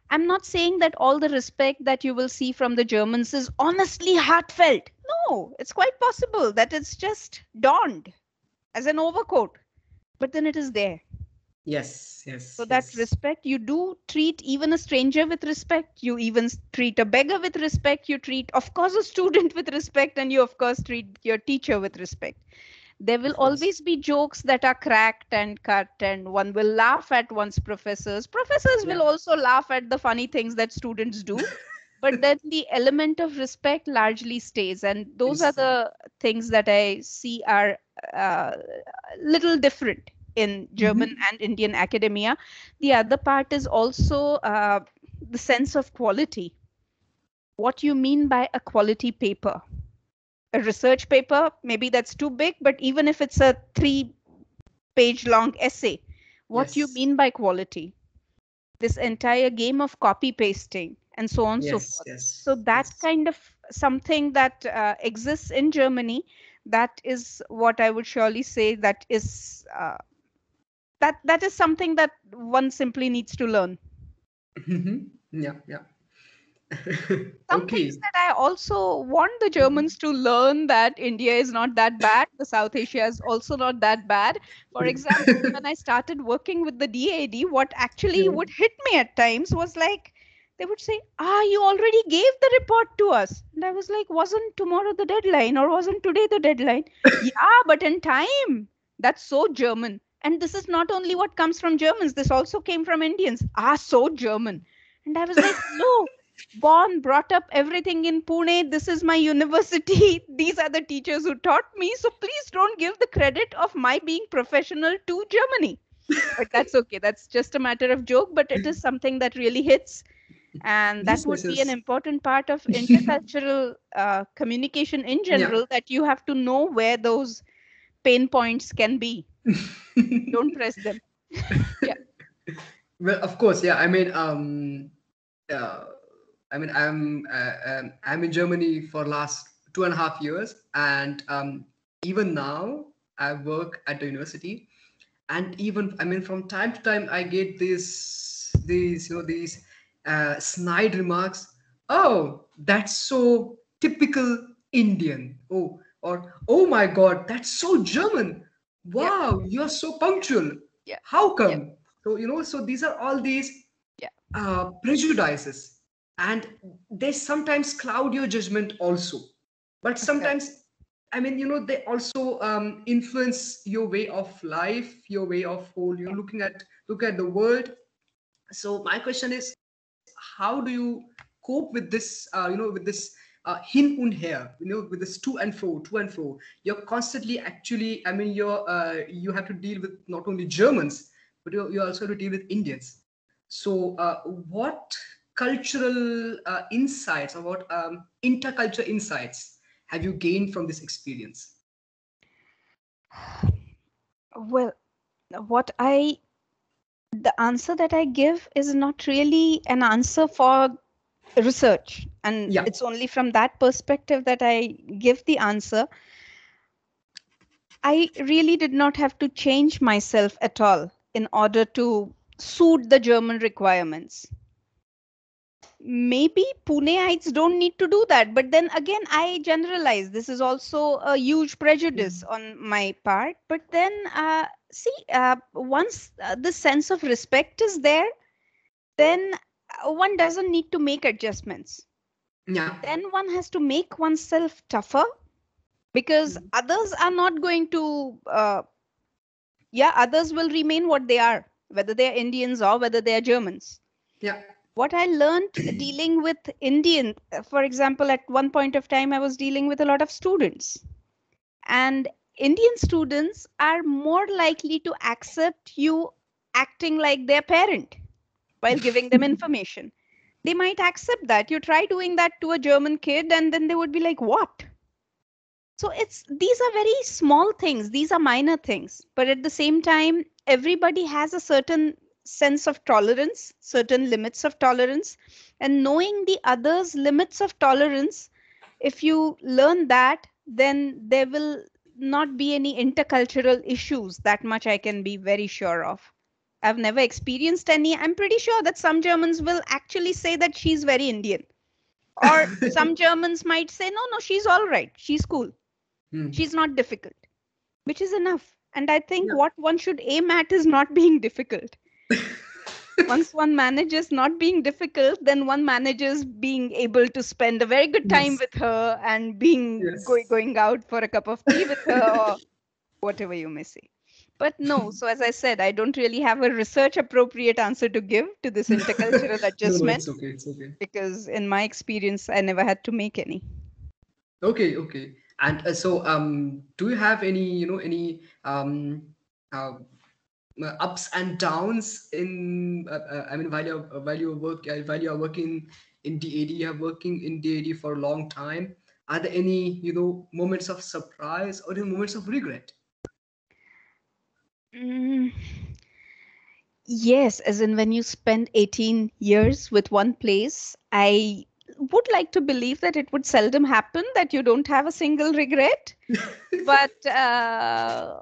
I'm not saying that all the respect that you will see from the Germans is honestly heartfelt. No, it's quite possible that it's just donned as an overcoat, but then it is there. Yes, So yes, that yes. respect, you do treat even a stranger with respect. You even treat a beggar with respect. You treat, of course, a student with respect, and you, of course, treat your teacher with respect. There will Of course. always be jokes that are cracked and cut, and one will laugh at one's professors. Professors Yeah. will also laugh at the funny things that students do. But then the element of respect largely stays. And those are It's, the things that I see are a little different in German and Indian academia. The other part is also the sense of quality. What you mean by a quality paper? A research paper, maybe that's too big, but even if it's a 3-page long essay, what you yes, mean by quality? This entire game of copy pasting and so on and so yes, forth. So yes, that yes. kind of something that exists in Germany, that is what I would surely say that is that is something that one simply needs to learn. Yeah, yeah. Some things Okay. that I also want the Germans to learn, that India is not that bad, the South Asia is also not that bad. For example, when I started working with the DAD, what actually Yeah. would hit me at times was like, they would say, you already gave the report to us. And I was like, wasn't tomorrow the deadline or wasn't today the deadline? Yeah, but in time. That's so German. And this is not only what comes from Germans, this also came from Indians. So German. And I was like, hello, born, brought up, everything in Pune. This is my university. These are the teachers who taught me. So please don't give the credit of my being professional to Germany. But that's okay. That's just a matter of joke, but it is something that really hits. And that Yes, would yes, be an yes. important part of intercultural communication in Yeah. general, that you have to know where those pain points can be. Don't press them. Yeah. Well, of course, yeah. Uh, I'm in Germany for last 2.5 years, and even now I work at the university, and even from time to time I get these snide remarks. Oh, that's so typical Indian. Oh, or oh my God, that's so German. Yep. Wow, you're so punctual. Yeah. How Yeah. come? So so these are all these Yeah. prejudices, and they sometimes cloud your judgment also, but Okay. sometimes they also influence your way of life, your way of whole Yeah. look at the world. So my question is, how do you cope with this with this hin und her, with this to and fro. You're constantly, actually, you have to deal with not only Germans, but you also have to deal with Indians. So what cultural insights, or what intercultural insights have you gained from this experience? Well, what I the answer that I give is not really an answer for research, and Yeah. it's only from that perspective that I give the answer. I really did not have to change myself at all in order to suit the German requirements. Maybe Puneites don't need to do that, but then again, I generalize. This is also a huge prejudice on my part. But then, see, once the sense of respect is there, then one doesn't need to make adjustments. Yeah. Then one has to make oneself tougher, because others are not going to, others will remain what they are, whether they are Indians or whether they are Germans. Yeah. What I learned dealing with Indian, for example, at one point of time, I was dealing with a lot of students. And Indian students are more likely to accept you acting like their parent while giving them information. They might accept that. You try doing that to a German kid, and then they would be like, what? So these are very small things, these are minor things, but at the same time, everybody has a certain sense of tolerance, certain limits of tolerance, and knowing the other's limits of tolerance, if you learn that, then there will not be any intercultural issues. That much I can be very sure of. I've never experienced any. I'm pretty sure that some Germans will actually say that she's very Indian. Or some Germans might say, no, no, she's all right. She's cool. She's not difficult, which is enough. And I think what one should aim at is not being difficult. Once one manages not being difficult, then one manages being able to spend a very good time with her and being going out for a cup of tea with her or whatever you may say. But no, so as I said, I don't really have a research appropriate answer to give to this intercultural adjustment. No, it's okay. Because in my experience, I never had to make any. Okay. And so, do you have any, any ups and downs in? I mean, while you are working in DAD, you are working in DAD for a long time. Are there any, moments of surprise or any moments of regret? Yes, as in when you spend 18 years with one place, I would like to believe that it would seldom happen that you don't have a single regret. But then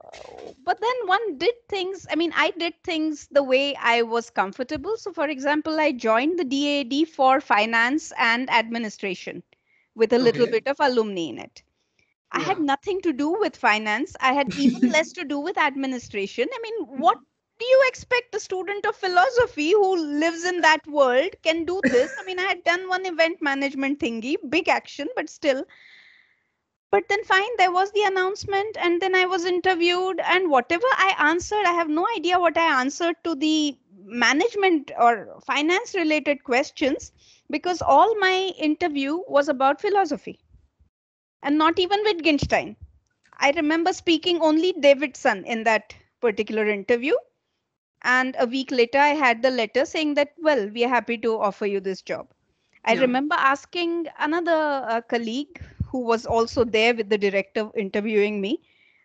one did things. I mean, I did things the way I was comfortable. So, for example, I joined the DAD for finance and administration with a little bit of alumni in it. I had nothing to do with finance. I had even less to do with administration. I mean, what do you expect a student of philosophy who lives in that world can do this? I mean, I had done one event management thingy, big action, but still. But then fine, there was the announcement and then I was interviewed, and whatever I answered, I have no idea what I answered to the management or finance related questions, because all my interview was about philosophy and not even Wittgenstein. I remember speaking only Davidson in that particular interview. And a week later, I had the letter saying that, well, we are happy to offer you this job. I remember asking another colleague who was also there with the director interviewing me.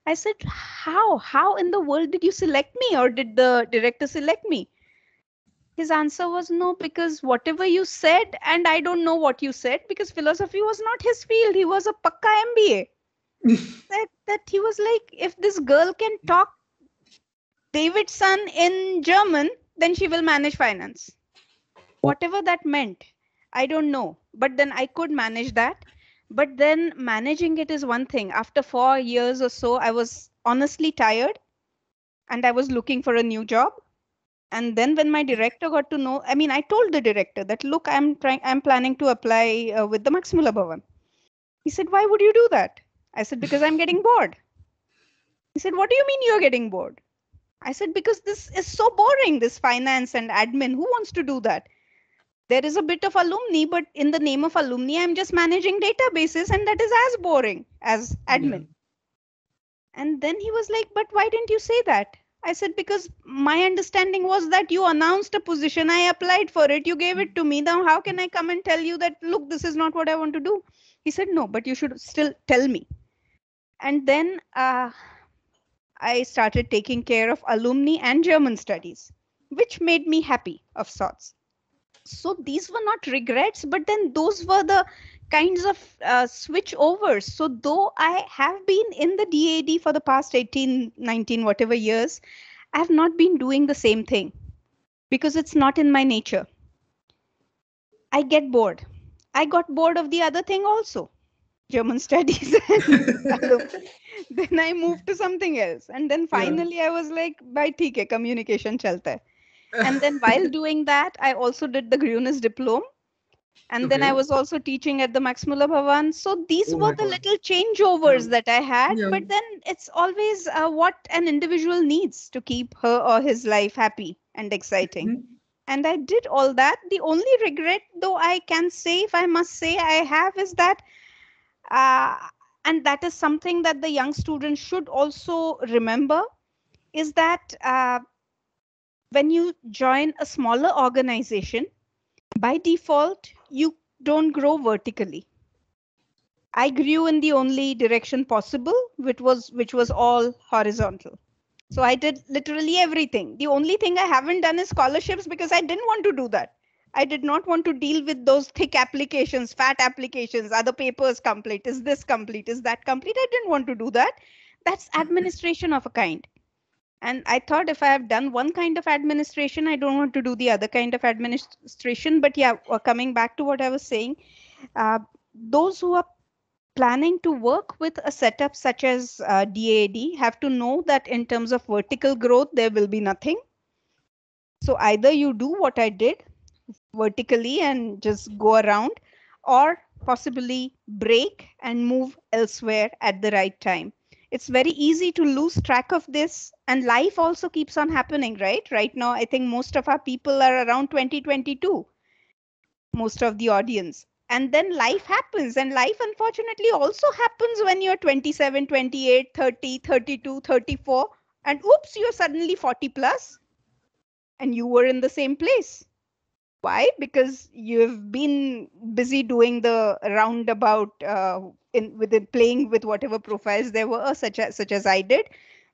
I said, how in the world did you select me, or did the director select me? His answer was no, because whatever you said, and I don't know what you said, because philosophy was not his field. He was a pakka MBA. that he was like, if this girl can talk Davidson in German, then she will manage finance. Whatever that meant, I don't know. But then I could manage that. But then managing it is one thing. After 4 years or so, I was honestly tired and I was looking for a new job. And then when my director got to know, I mean, I told the director that, look, I'm planning to apply with the Maximula Bhavan. He said, why would you do that? I said, because I'm getting bored. He said, what do you mean you're getting bored? I said, because this is so boring, this finance and admin. Who wants to do that? There is a bit of alumni, but in the name of alumni, I'm just managing databases, and that is as boring as admin. And then he was like, but why didn't you say that? I said, because my understanding was that you announced a position, I applied for it, you gave it to me. Now, how can I come and tell you that, look, this is not what I want to do? He said, no, but you should still tell me. And then I started taking care of alumni and German studies, which made me happy of sorts. So these were not regrets, but then those were the kinds of switch overs. So though I have been in the DAD for the past 18, 19, whatever years, I have not been doing the same thing because it's not in my nature. I get bored. I got bored of the other thing also, German studies. Then I moved to something else. And then finally I was like, bhai, theek hai, communication chalta hai. And then while doing that, I also did the Grunis diploma. And then I was also teaching at the Maximula Bhavan. So these were the little changeovers that I had. But then it's always what an individual needs to keep her or his life happy and exciting. And I did all that. The only regret, though I can say, if I must say I have, is that, and that is something that the young students should also remember, is that when you join a smaller organization, by default, you don't grow vertically. I grew in the only direction possible, which was all horizontal. So I did literally everything. The only thing I haven't done is scholarships because I didn't want to do that. I did not want to deal with those thick applications, fat applications, other papers complete, is this complete, is that complete? I didn't want to do that. That's administration of a kind. And I thought if I have done one kind of administration, I don't want to do the other kind of administration. But yeah, coming back to what I was saying, those who are planning to work with a setup such as DAAD have to know that in terms of vertical growth, there will be nothing. So either you do what I did vertically and just go around, or possibly break and move elsewhere at the right time. It's very easy to lose track of this, and life also keeps on happening, right? Right now, I think most of our people are around 2022, most of the audience. And then life happens, and life unfortunately also happens when you're 27, 28, 30, 32, 34, and oops, you're suddenly 40 plus, and you were in the same place. Why? Because you've been busy doing the roundabout playing with whatever profiles there were, such as I did.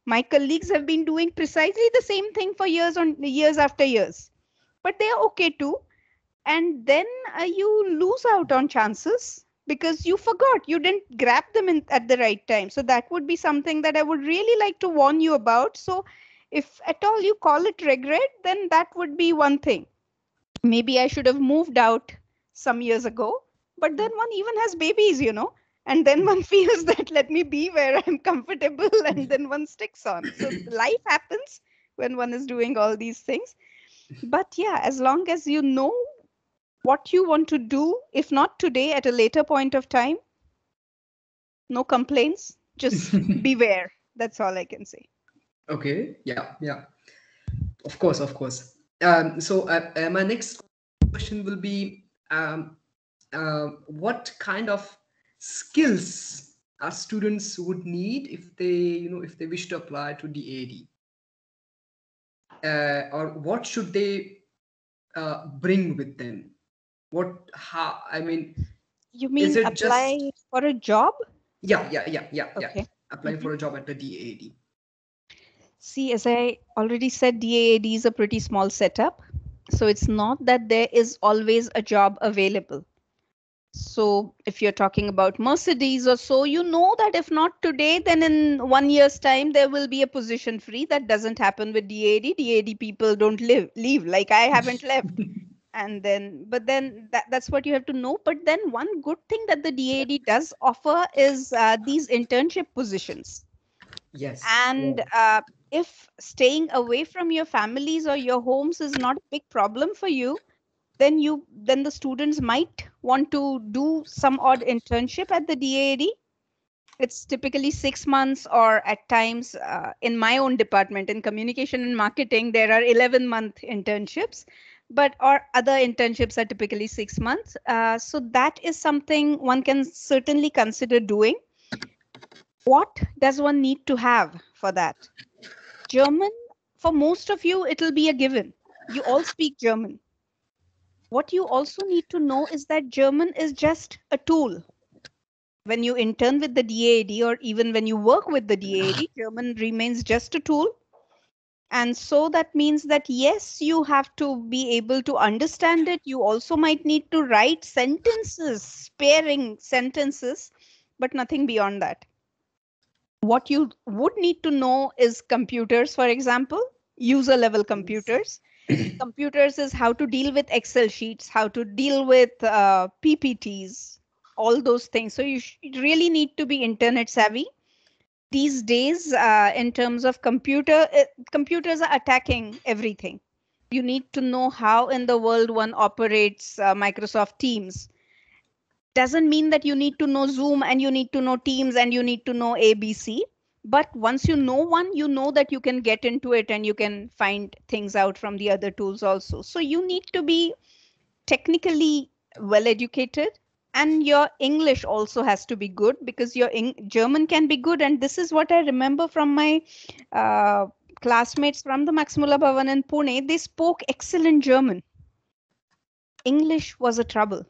My colleagues have been doing precisely the same thing for years after years, but they are okay too. And then you lose out on chances because you forgot, you didn't grab them at the right time. So that would be something that I would really like to warn you about. So if at all you call it regret, then that would be one thing. Maybe I should have moved out some years ago, but then one even has babies, and then one feels that let me be where I'm comfortable, and then one sticks on. So life happens when one is doing all these things. But yeah, as long as you know what you want to do, if not today, at a later point of time, no complaints, just beware. That's all I can say. Okay. Yeah. Of course. So my next question will be, what kind of skills our students would need if they wish to apply to DAD, or what should they bring with them? You mean is it apply just for a job? Yeah. Okay. Applying for a job at the DAD. See, as I already said, DAAD is a pretty small setup. So it's not that there is always a job available. So if you're talking about Mercedes or so, you know that if not today, then in 1 year's time, there will be a position free. That doesn't happen with DAD. DAD people don't leave, like I haven't left. And then, but then that's what you have to know. But then one good thing that the DAD does offer is these internship positions. Yes. And if staying away from your families or your homes is not a big problem for you, then the students might want to do some odd internship at the DAAD. It's typically 6 months, or at times in my own department in communication and marketing, there are 11-month internships, or other internships are typically 6 months. So that is something one can certainly consider doing. What does one need to have for that? German, for most of you, it'll be a given. You all speak German. What you also need to know is that German is just a tool. When you intern with the DAAD, or even when you work with the DAAD, German remains just a tool. And so that means that, yes, you have to be able to understand it. You also might need to write sentences, pairing sentences, but nothing beyond that. What you would need to know is computers, for example, user level computers. Computers is how to deal with Excel sheets, how to deal with PPTs, all those things. So you really need to be internet savvy. These days, in terms of computers are attacking everything. You need to know how in the world one operates Microsoft Teams. Doesn't mean that you need to know Zoom and you need to know Teams and you need to know ABC. But once you know one, you know that you can get into it and you can find things out from the other tools also. So you need to be technically well educated, and your English also has to be good, because your German can be good. And this is what I remember from my classmates from the Maximula Bhavan in Pune. They spoke excellent German. English was a trouble.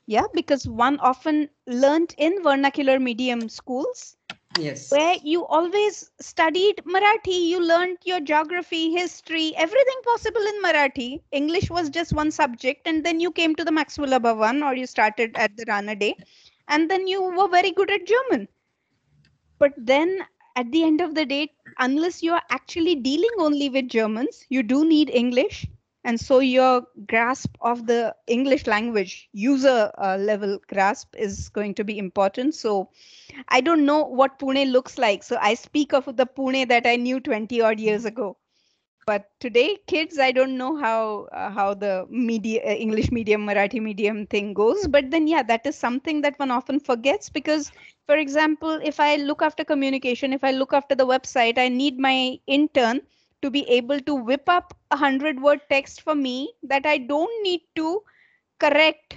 Yeah, because one often learnt in vernacular medium schools Yes. where you always studied Marathi, you learned your geography, history, everything possible in Marathi. English was just one subject, and then you came to the Maxwell Bhavan or you started at the Rana Day, and then you were very good at German. But then at the end of the day, unless you're actually dealing only with Germans, you do need English. And so your grasp of the English language, user level grasp, is going to be important. So I don't know what Pune looks like. So I speak of the Pune that I knew 20 odd years ago. But today, kids, I don't know how the media, English medium, Marathi medium thing goes. But then, yeah, that is something that one often forgets because, for example, if I look after communication, if I look after the website, I need my intern to be able to whip up 100-word text for me that I don't need to correct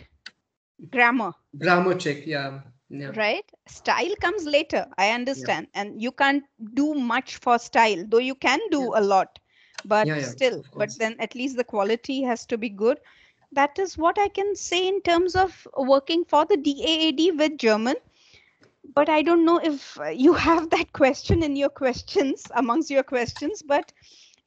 grammar. Grammar check. Yeah. Yeah. Right? Style comes later. I understand. And you can't do much for style, though you can do a lot. But Yeah. still, Of but course. then at least the quality has to be good. That is what I can say in terms of working for the DAAD with German. But I don't know if you have that question in your questions, amongst your questions. But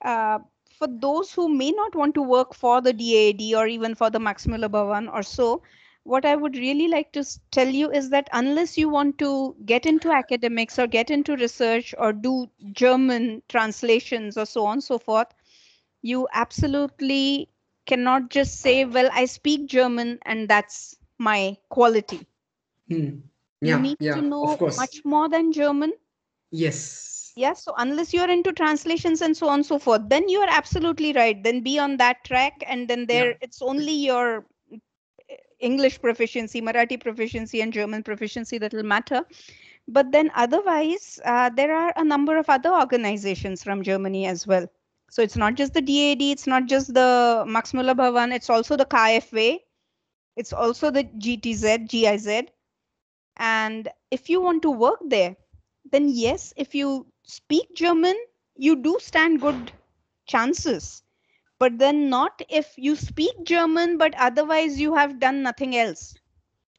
for those who may not want to work for the DAAD or even for the Maximula Bhavan or so, what I would really like to tell you is that unless you want to get into academics or get into research or do German translations or so on and so forth, you absolutely cannot just say, well, I speak German and that's my quality. You need to Yeah. Of know course. much more than German. Yes. Yes, so unless you're into translations and so on and so forth, then you are absolutely right. Then be on that track, and then there it's only your English proficiency, Marathi proficiency, and German proficiency that will matter. But then otherwise, there are a number of other organizations from Germany as well. So it's not just the DAD, it's not just the Max Müller Bhavan, it's also the KfW, it's also the GTZ, GIZ. And if you want to work there, then yes, if you speak German, you do stand good chances. But then not if you speak German, but otherwise you have done nothing else.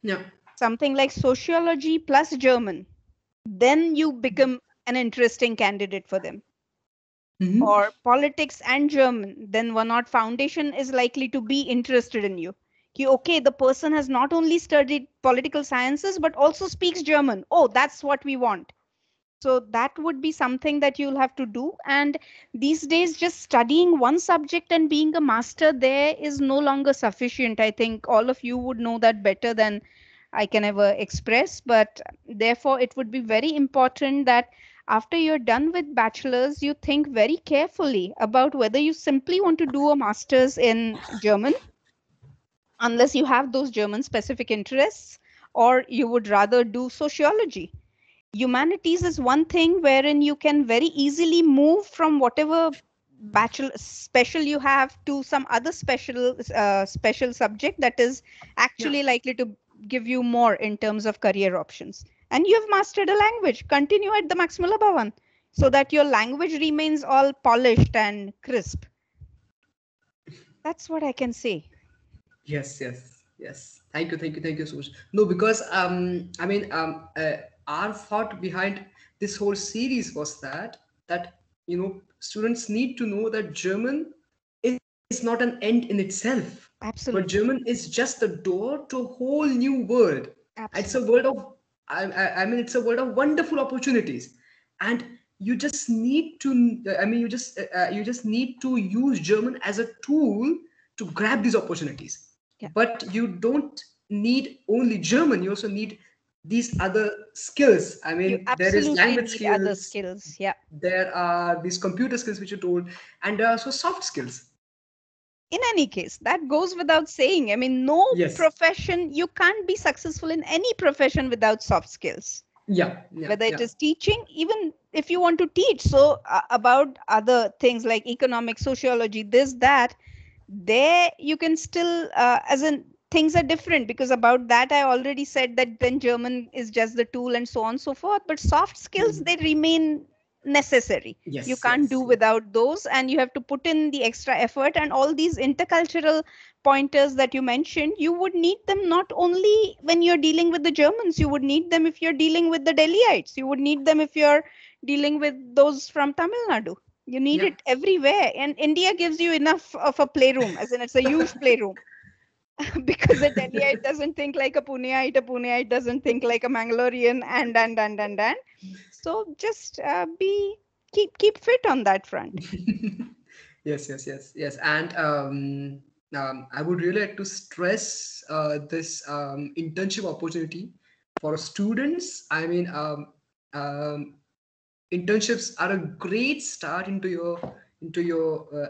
Yeah. Something like sociology plus German. Then you become an interesting candidate for them. Or politics and German, then One Odd Foundation is likely to be interested in you. Okay, the person has not only studied political sciences, but also speaks German. Oh, that's what we want. So that would be something that you'll have to do. And these days, just studying one subject and being a master there is no longer sufficient. I think all of you would know that better than I can ever express. But therefore, it would be very important that after you're done with bachelor's, you think very carefully about whether you simply want to do a master's in German, unless you have those German specific interests, or you would rather do sociology. Humanities is one thing wherein you can very easily move from whatever bachelor special you have to some other special subject that is actually likely to give you more in terms of career options. And you have mastered a language, continue at the Maximula Bhavan so that your language remains all polished and crisp. That's what I can say. Yes. Thank you so much. No, because our thought behind this whole series was that students need to know that German is not an end in itself, but Absolutely. German is just the door to a whole new world. It's a Absolutely. world of it's a world of wonderful opportunities, and you just need to you just need to use German as a tool to grab these opportunities. Yeah. But you don't need only German, you also need these other skills. You There is absolutely language need other skills, skills. Yeah. there are these computer skills which you told, and there are also soft skills. In any case, that goes without saying. I mean, no Yes. profession, you can't be successful in any profession without soft skills. Yeah. Whether it is teaching, even if you want to teach. So about other things like economics, sociology, this, that, there you can still, as in things are different, because about that I already said that then German is just the tool and so on and so forth. But soft skills, they remain necessary. Yes, You can't do yes. without those, and you have to put in the extra effort. And all these intercultural pointers that you mentioned, you would need them not only when you're dealing with the Germans, you would need them if you're dealing with the Delhiites, you would need them if you're dealing with those from Tamil Nadu. You need Yeah. it everywhere. And India gives you enough of a playroom, as in it's a huge playroom. Because a Delhiite doesn't think like a Puneite doesn't think like a Mangalorean, and. So just keep fit on that front. Yes. And I would really like to stress this internship opportunity for students. I mean, internships are a great start into your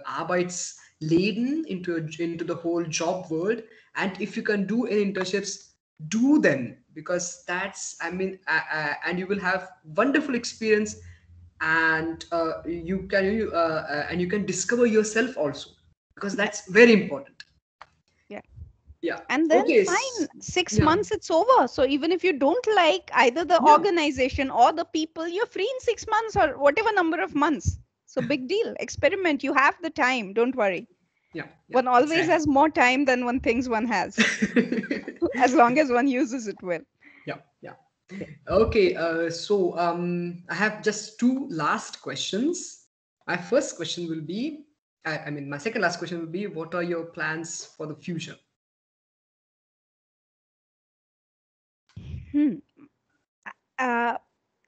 Arbeitsleben, into the whole job world. And if you can do any internships, do them, because that's, I mean, and you will have wonderful experience, and you can discover yourself also, because that's very important. Yeah. Yeah. And then Okay. fine, 6 Yeah. months it's over. So even if you don't like either the Yeah. organization or the people, you're free in 6 months or whatever number of months. So big deal. Experiment. You have the time. Don't worry. Yeah. One always exactly. has more time than one thinks one has, as long as one uses it well. Yeah. Okay, so I have just two last questions. My first question will be, I mean, my second last question will be, what are your plans for the future? Uh,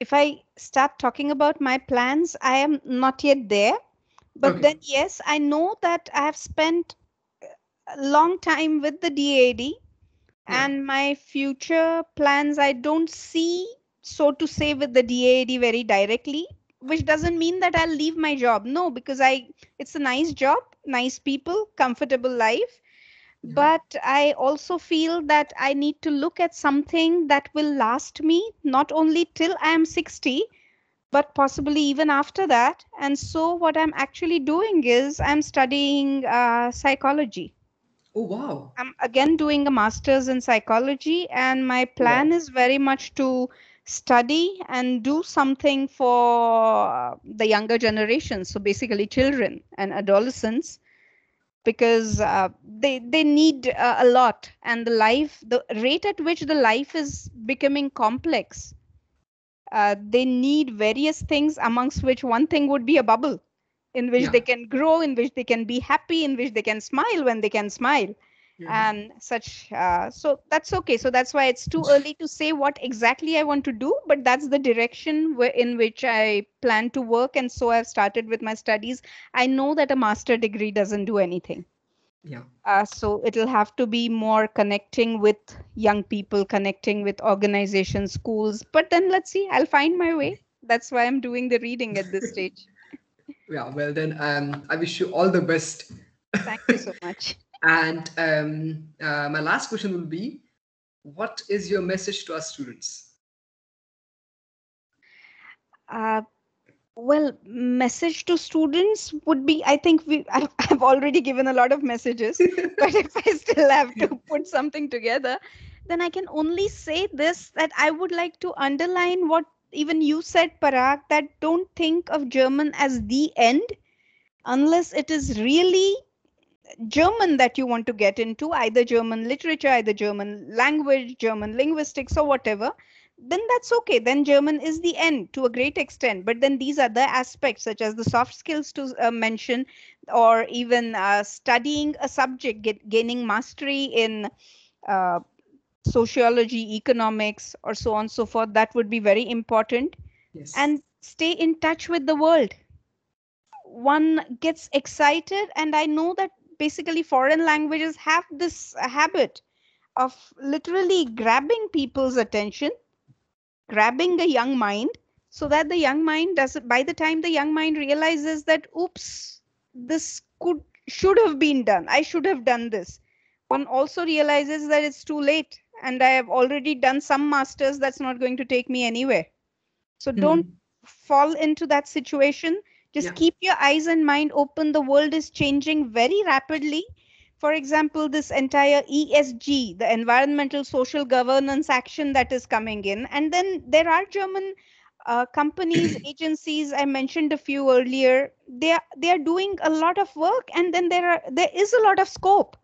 if I start talking about my plans, I am not yet there. But Okay. then, yes, I know that I have spent a long time with the DAD, Yeah. and my future plans I don't see, so to say, with the DAD very directly, which doesn't mean that I'll leave my job. No, because it's a nice job, nice people, comfortable life. Yeah. But I also feel that I need to look at something that will last me not only till I am 60, but possibly even after that. And so what I'm actually doing is I'm studying psychology. Oh, wow. I'm again doing a master's in psychology, and my plan Wow. is very much to study and do something for the younger generation. So basically, children and adolescents, because they need a lot, and the rate at which the life is becoming complex, they need various things, amongst which one thing would be a bubble in which Yeah. they can grow, in which they can be happy, in which they can smile when they can smile, Yeah. and such. So that's okay. So that's why it's too early to say what exactly I want to do, but that's the direction in which I plan to work. And so I've started with my studies. I know that a master degree doesn't do anything. Yeah. So it'll have to be more connecting with young people, connecting with organizations, schools. But then let's see, I'll find my way. That's why I'm doing the reading at this stage. Yeah. Well, then, I wish you all the best. Thank you so much. And my last question will be, what is your message to our students? Well, message to students would be, I think I've already given a lot of messages, but if I still have to put something together, then I can only say this, that I would like to underline what even you said, Parag, that don't think of German as the end, unless it is really German that you want to get into, either German literature, either German language, German linguistics, or whatever. Then that's okay. Then German is the end to a great extent. But then these other aspects, such as the soft skills to mention, or even studying a subject, gaining mastery in uh, sociology, economics, or so on and so forth, that would be very important. Yes. And stay in touch with the world. One gets excited, and I know that basically foreign languages have this habit of literally grabbing people's attention, grabbing the young mind, so that the young mind by the time the young mind realizes that, oops, this should have been done, I should have done this, one also realizes that it's too late, and I have already done some masters that's not going to take me anywhere. So don't fall into that situation. Just keep your eyes and mind open. The world is changing very rapidly. For example, this entire ESG, the environmental social governance action that is coming in. And then there are German companies, agencies, I mentioned a few earlier, they are doing a lot of work, and then there is a lot of scope,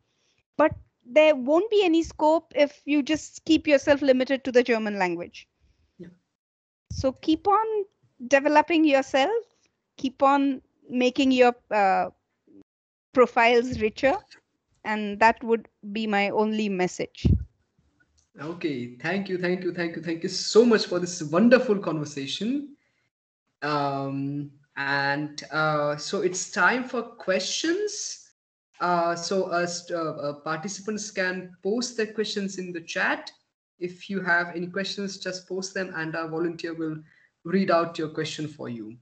but there won't be any scope if you just keep yourself limited to the German language. Yeah. So keep on developing yourself, keep on making your profiles richer, and that would be my only message. Okay, thank you so much for this wonderful conversation. So it's time for questions. Participants can post their questions in the chat. If you have any questions, just post them, and our volunteer will read out your question for you.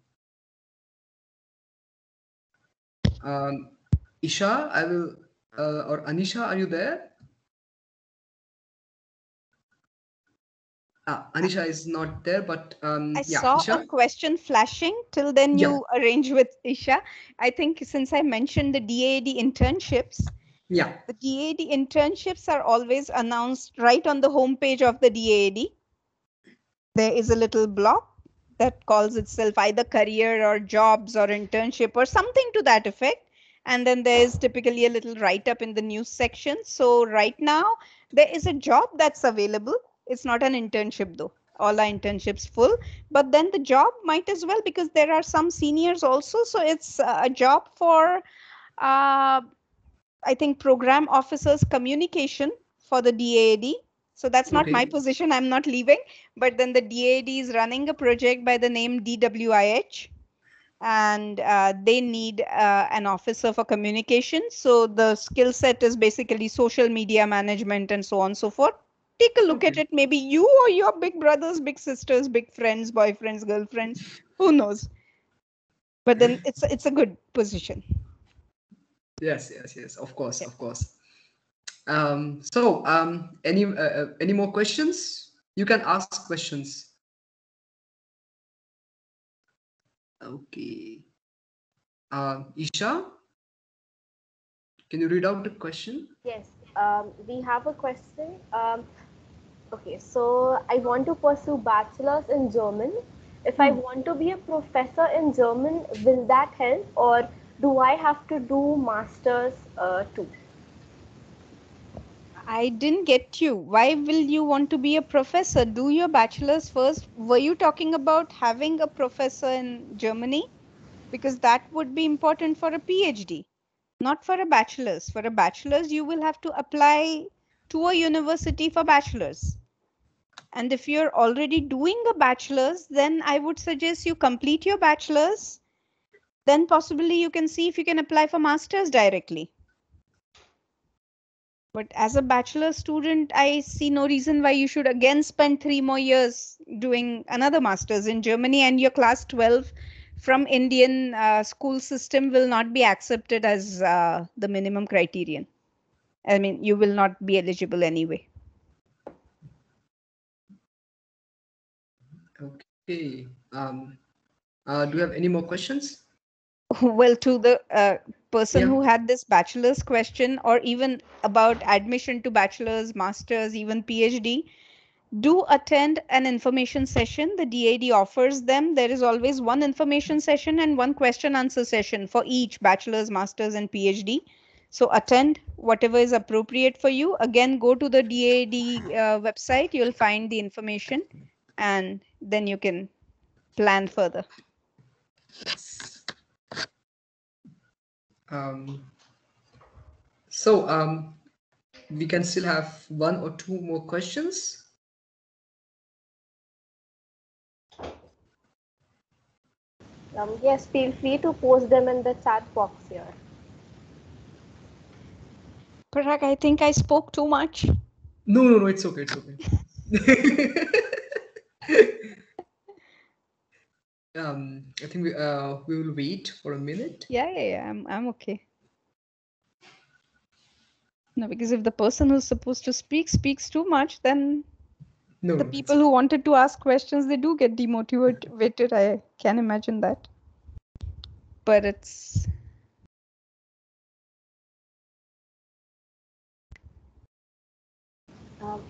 Isha, I will, or Anisha, are you there? Anisha is not there, but I yeah, saw Isha. a question flashing. Till then, Yeah. you arrange with Isha. I think since I mentioned the DAAD internships, Yeah. the DAAD internships are always announced right on the homepage of the DAAD. There is a little block that calls itself either career or jobs or internship or something to that effect. And then there is typically a little write-up in the news section. So right now, there is a job that's available. It's not an internship though. All our internships full. But then the job might as well, because there are some seniors also. So it's a job for, I think, program officers communication for the DAAD. So that's not my Okay. position. I'm not leaving. But then the DAAD is running a project by the name DWIH. And they need an officer for communication. So the skill set is basically social media management and so on and so forth. Take a look at it. Maybe you or your big brothers, big sisters, big friends, boyfriends, girlfriends, who knows? But then it's a good position. Yes. Of course, Okay. of course. Any more questions? You can ask questions. Okay. Isha, can you read out the question? Yes, we have a question. Okay, so I want to pursue bachelor's in German. If I want to be a professor in German, will that help, or do I have to do master's too? I didn't get you. Why will you want to be a professor? Do your bachelor's first. Were you talking about having a professor in Germany? Because that would be important for a PhD, not for a bachelor's. For a bachelor's, you will have to apply to a university for bachelor's. And if you're already doing a bachelor's, then I would suggest you complete your bachelor's. Then possibly you can see if you can apply for master's directly. But as a bachelor student, I see no reason why you should again spend 3 more years doing another master's in Germany, and your class 12 from Indian school system will not be accepted as the minimum criterion. I mean, you will not be eligible anyway. Okay. Do you have any more questions? Well, to the person who had this bachelor's question, or even about admission to bachelor's, master's, even PhD, do attend an information session. The DAAD offers them. There is always one information session and one question answer session for each bachelor's, master's, and PhD. So attend whatever is appropriate for you. Again, go to the DAAD website. You'll find the information, and then you can plan further. Yes. We can still have 1 or 2 more questions. Yes, feel free to post them in the chat box here. Parag, I think I spoke too much. No, it's okay. I think we will wait for a minute. Yeah. I'm okay. No, because if the person who's supposed to speak speaks too much, then the people who wanted to ask questions, they do get demotivated. I can imagine that. But it's...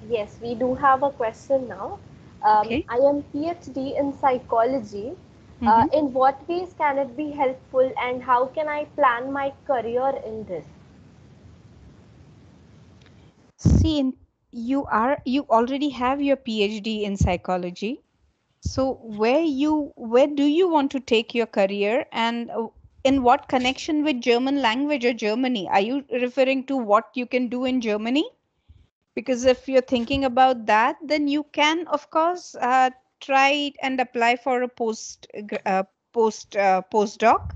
Yes, we do have a question now. Okay. I am PhD in psychology. In what ways can it be helpful, and how can I plan my career in this? See, you already have your PhD in psychology. So where do you want to take your career, and in what connection with German language or Germany? Are you referring to what you can do in Germany? Because if you're thinking about that, then you can, of course, try and apply for a postdoc.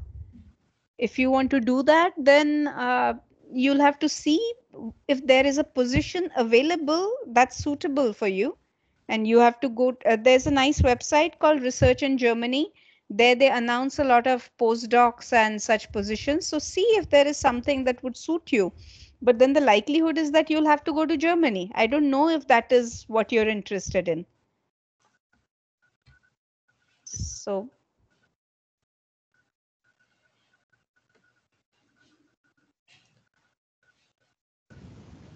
If you want to do that, then you'll have to see if there is a position available that's suitable for you. And you have to go, there's a nice website called Research in Germany. There they announce a lot of postdocs and such positions. So see if there is something that would suit you. But then the likelihood is that you'll have to go to Germany. I don't know if that is what you're interested in. So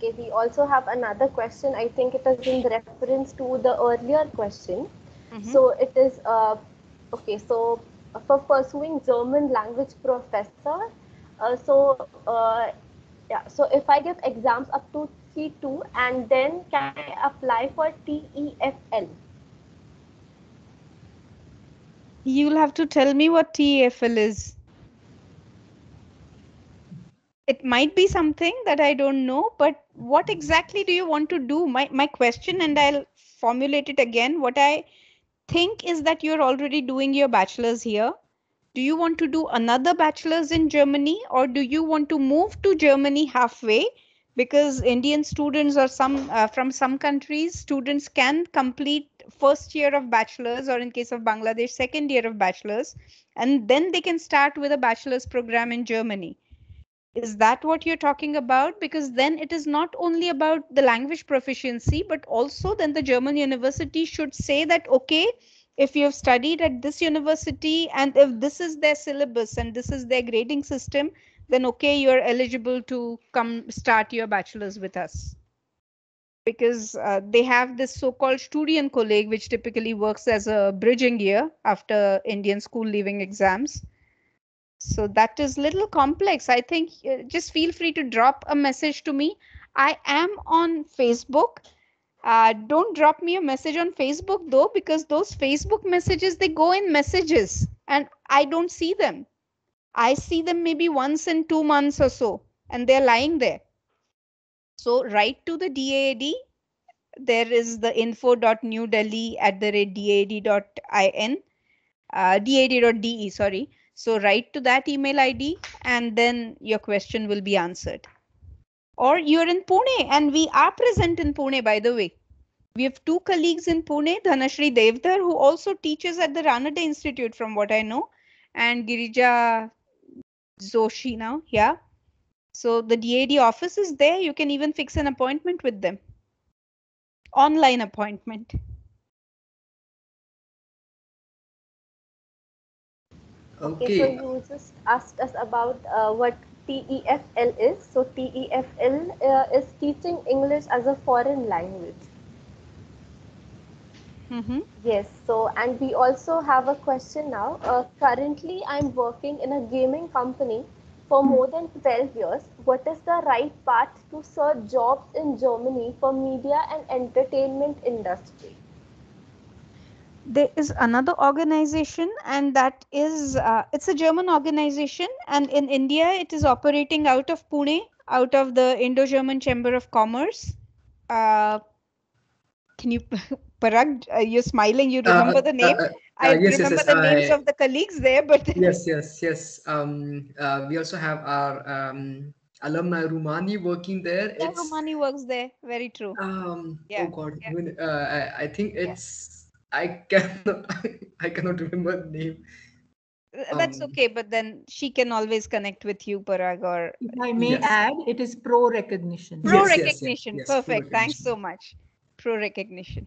Okay, we also have another question. I think it is in reference to the earlier question. So it is okay. So for pursuing German language professor, yeah. So if I give exams up to C2, and then can I apply for TEFL? you'll have to tell me what TEFL is. It might be something that I don't know, but what exactly do you want to do? My question, and I'll formulate it again. What I think is that you're already doing your bachelor's here. Do you want to do another bachelor's in Germany, or do you want to move to Germany halfway? Because Indian students or some from some countries, students can complete first year of bachelor's, or in case of Bangladesh, second year of bachelor's, and then they can start with a bachelor's program in Germany. Is that what you're talking about? Because then it is not only about the language proficiency, but also then the German university should say that, okay, if you have studied at this university and if this is their syllabus and this is their grading system, then okay, you're eligible to come start your bachelor's with us. Because they have this so-called Studienkolleg, which typically works as a bridging year after Indian school leaving exams. So that is little complex. I think just feel free to drop a message to me. I am on Facebook. Don't drop me a message on Facebook though, because those Facebook messages, they go in messages and I don't see them. I see them maybe once in 2 months or so, and they're lying there. So write to the DAAD. There is the info.newdelhi@daad.in, daad.de, sorry. So write to that email ID and then your question will be answered. Or you're in Pune, and we are present in Pune, by the way. We have 2 colleagues in Pune, Dhanashri Devdar, who also teaches at the Ranade Institute from what I know, and Girija Joshi now, yeah. So the DAD office is there. You can even fix an appointment with them. Online appointment. Okay, so you just asked us about what TEFL is. So TEFL is teaching English as a foreign language. Yes, so and we also have a question now. Currently, I'm working in a gaming company for more than 12 years. What is the right path to search jobs in Germany for media and entertainment industry? There is another organization, and that is it's a German organization, and in India it is operating out of Pune, out of the Indo-German Chamber of Commerce. Can you, Parag, you're smiling, you remember the name? I Yes, remember the names of the colleagues there, but yes. We also have our alumni Rumani working there. yeah, Romani works there. Very true. Oh God, I think it's I cannot I cannot remember the name. That's okay, but then she can always connect with you, Parag, or If I may add, it is pro recognition. pro recognition. Yes, Perfect. Thanks so much. Pro recognition.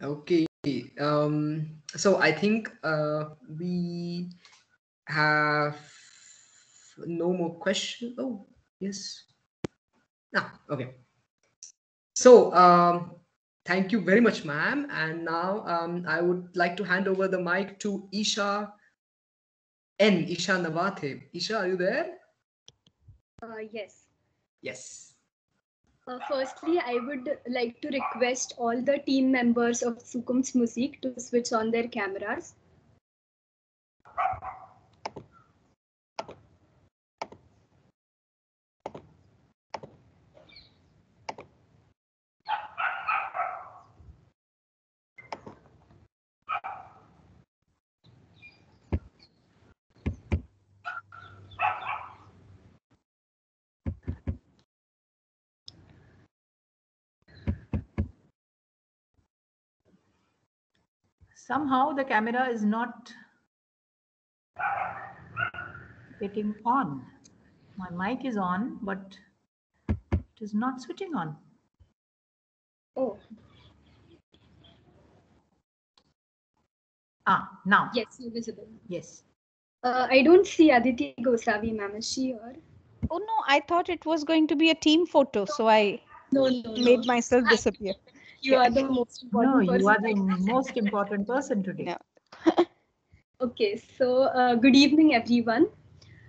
Okay. So I think we have no more questions. Oh, yes. Ah, okay. So, thank you very much, ma'am. And now I would like to hand over the mic to Isha Nawathe. Isha, are you there? Yes. Yes. Firstly, I would like to request all the team members of Zukunftsmusik to switch on their cameras. Somehow the camera is not getting on. My mic is on, but it is not switching on. Oh. Now. Yes, you're visible. Yes. I don't see Aditi Gosavi, ma'am. Is she here? Oh no, I thought it was going to be a team photo, so I made myself disappear. You are the most important person. No, you are the most important person today. Yeah. Okay, so good evening, everyone.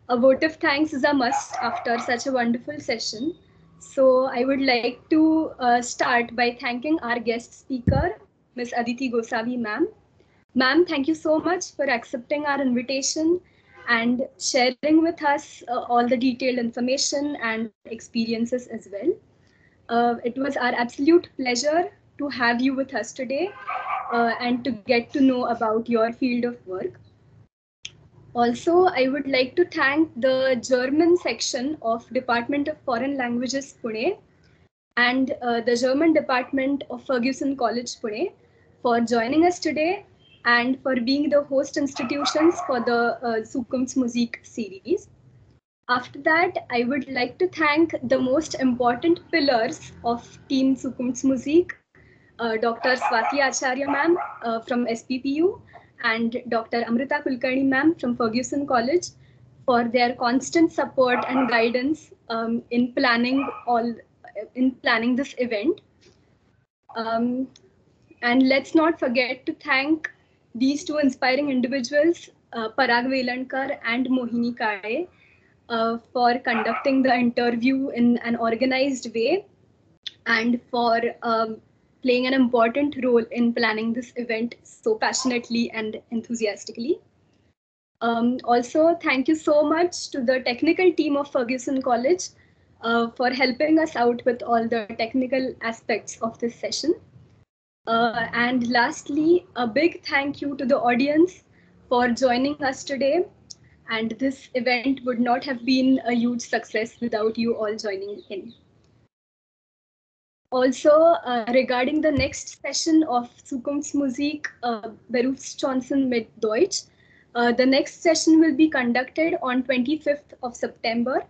A vote of thanks is a must after such a wonderful session. So I would like to start by thanking our guest speaker, Ms. Aditi Gosavi, ma'am. Ma'am, thank you so much for accepting our invitation and sharing with us all the detailed information and experiences as well. It was our absolute pleasure to have you with us today and to get to know about your field of work. Also, I would like to thank the German section of Department of Foreign Languages, Pune, and the German Department of Fergusson College, Pune, for joining us today and for being the host institutions for the Zukunftsmusik series. After that, I would like to thank the most important pillars of Team Zukunftsmusik, Dr. Swati Acharya ma'am from SPPU and Dr. Amrita Kulkarni ma'am from Fergusson College for their constant support and guidance in planning this event. And let's not forget to thank these two inspiring individuals, Parag Velankar and Mohini Kade, for conducting the interview in an organized way and for playing an important role in planning this event so passionately and enthusiastically. Also, thank you so much to the technical team of Fergusson College for helping us out with all the technical aspects of this session. And lastly, a big thank you to the audience for joining us today. And this event would not have been a huge success without you all joining in. Also, regarding the next session of Zukunftsmusik, Berufschancen mit Deutsch, the next session will be conducted on 25th of September,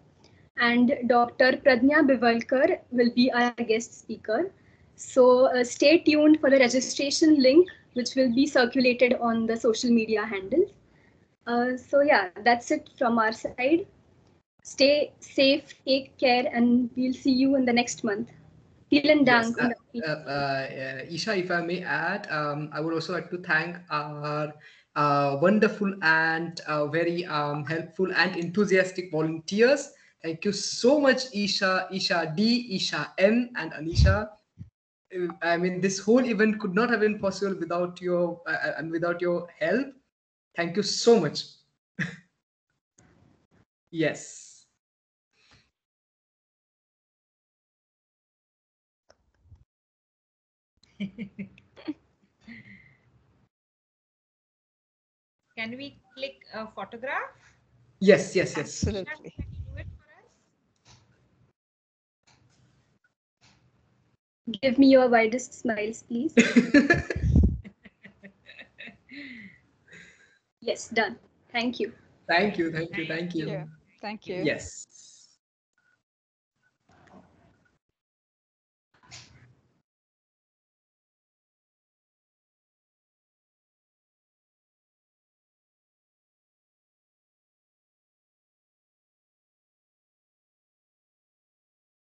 and Dr. Pradnya Bivalkar will be our guest speaker. So stay tuned for the registration link, which will be circulated on the social media handles. So yeah, that's it from our side. Stay safe, take care, and we'll see you in the next month. Vielen Dank. Yes, Isha, if I may add, I would also like to thank our wonderful and very helpful and enthusiastic volunteers. Thank you so much, Isha, Isha D, Isha M, and Anisha. I mean, this whole event could not have been possible without your and without your help. Thank you so much. Yes. Can we click a photograph? Yes, yes, yes. Absolutely. Can you do it for us? Give me your widest smiles, please. Yes, done. Thank you. Thank you, thank you, thank you. Yeah. Thank you. Yes.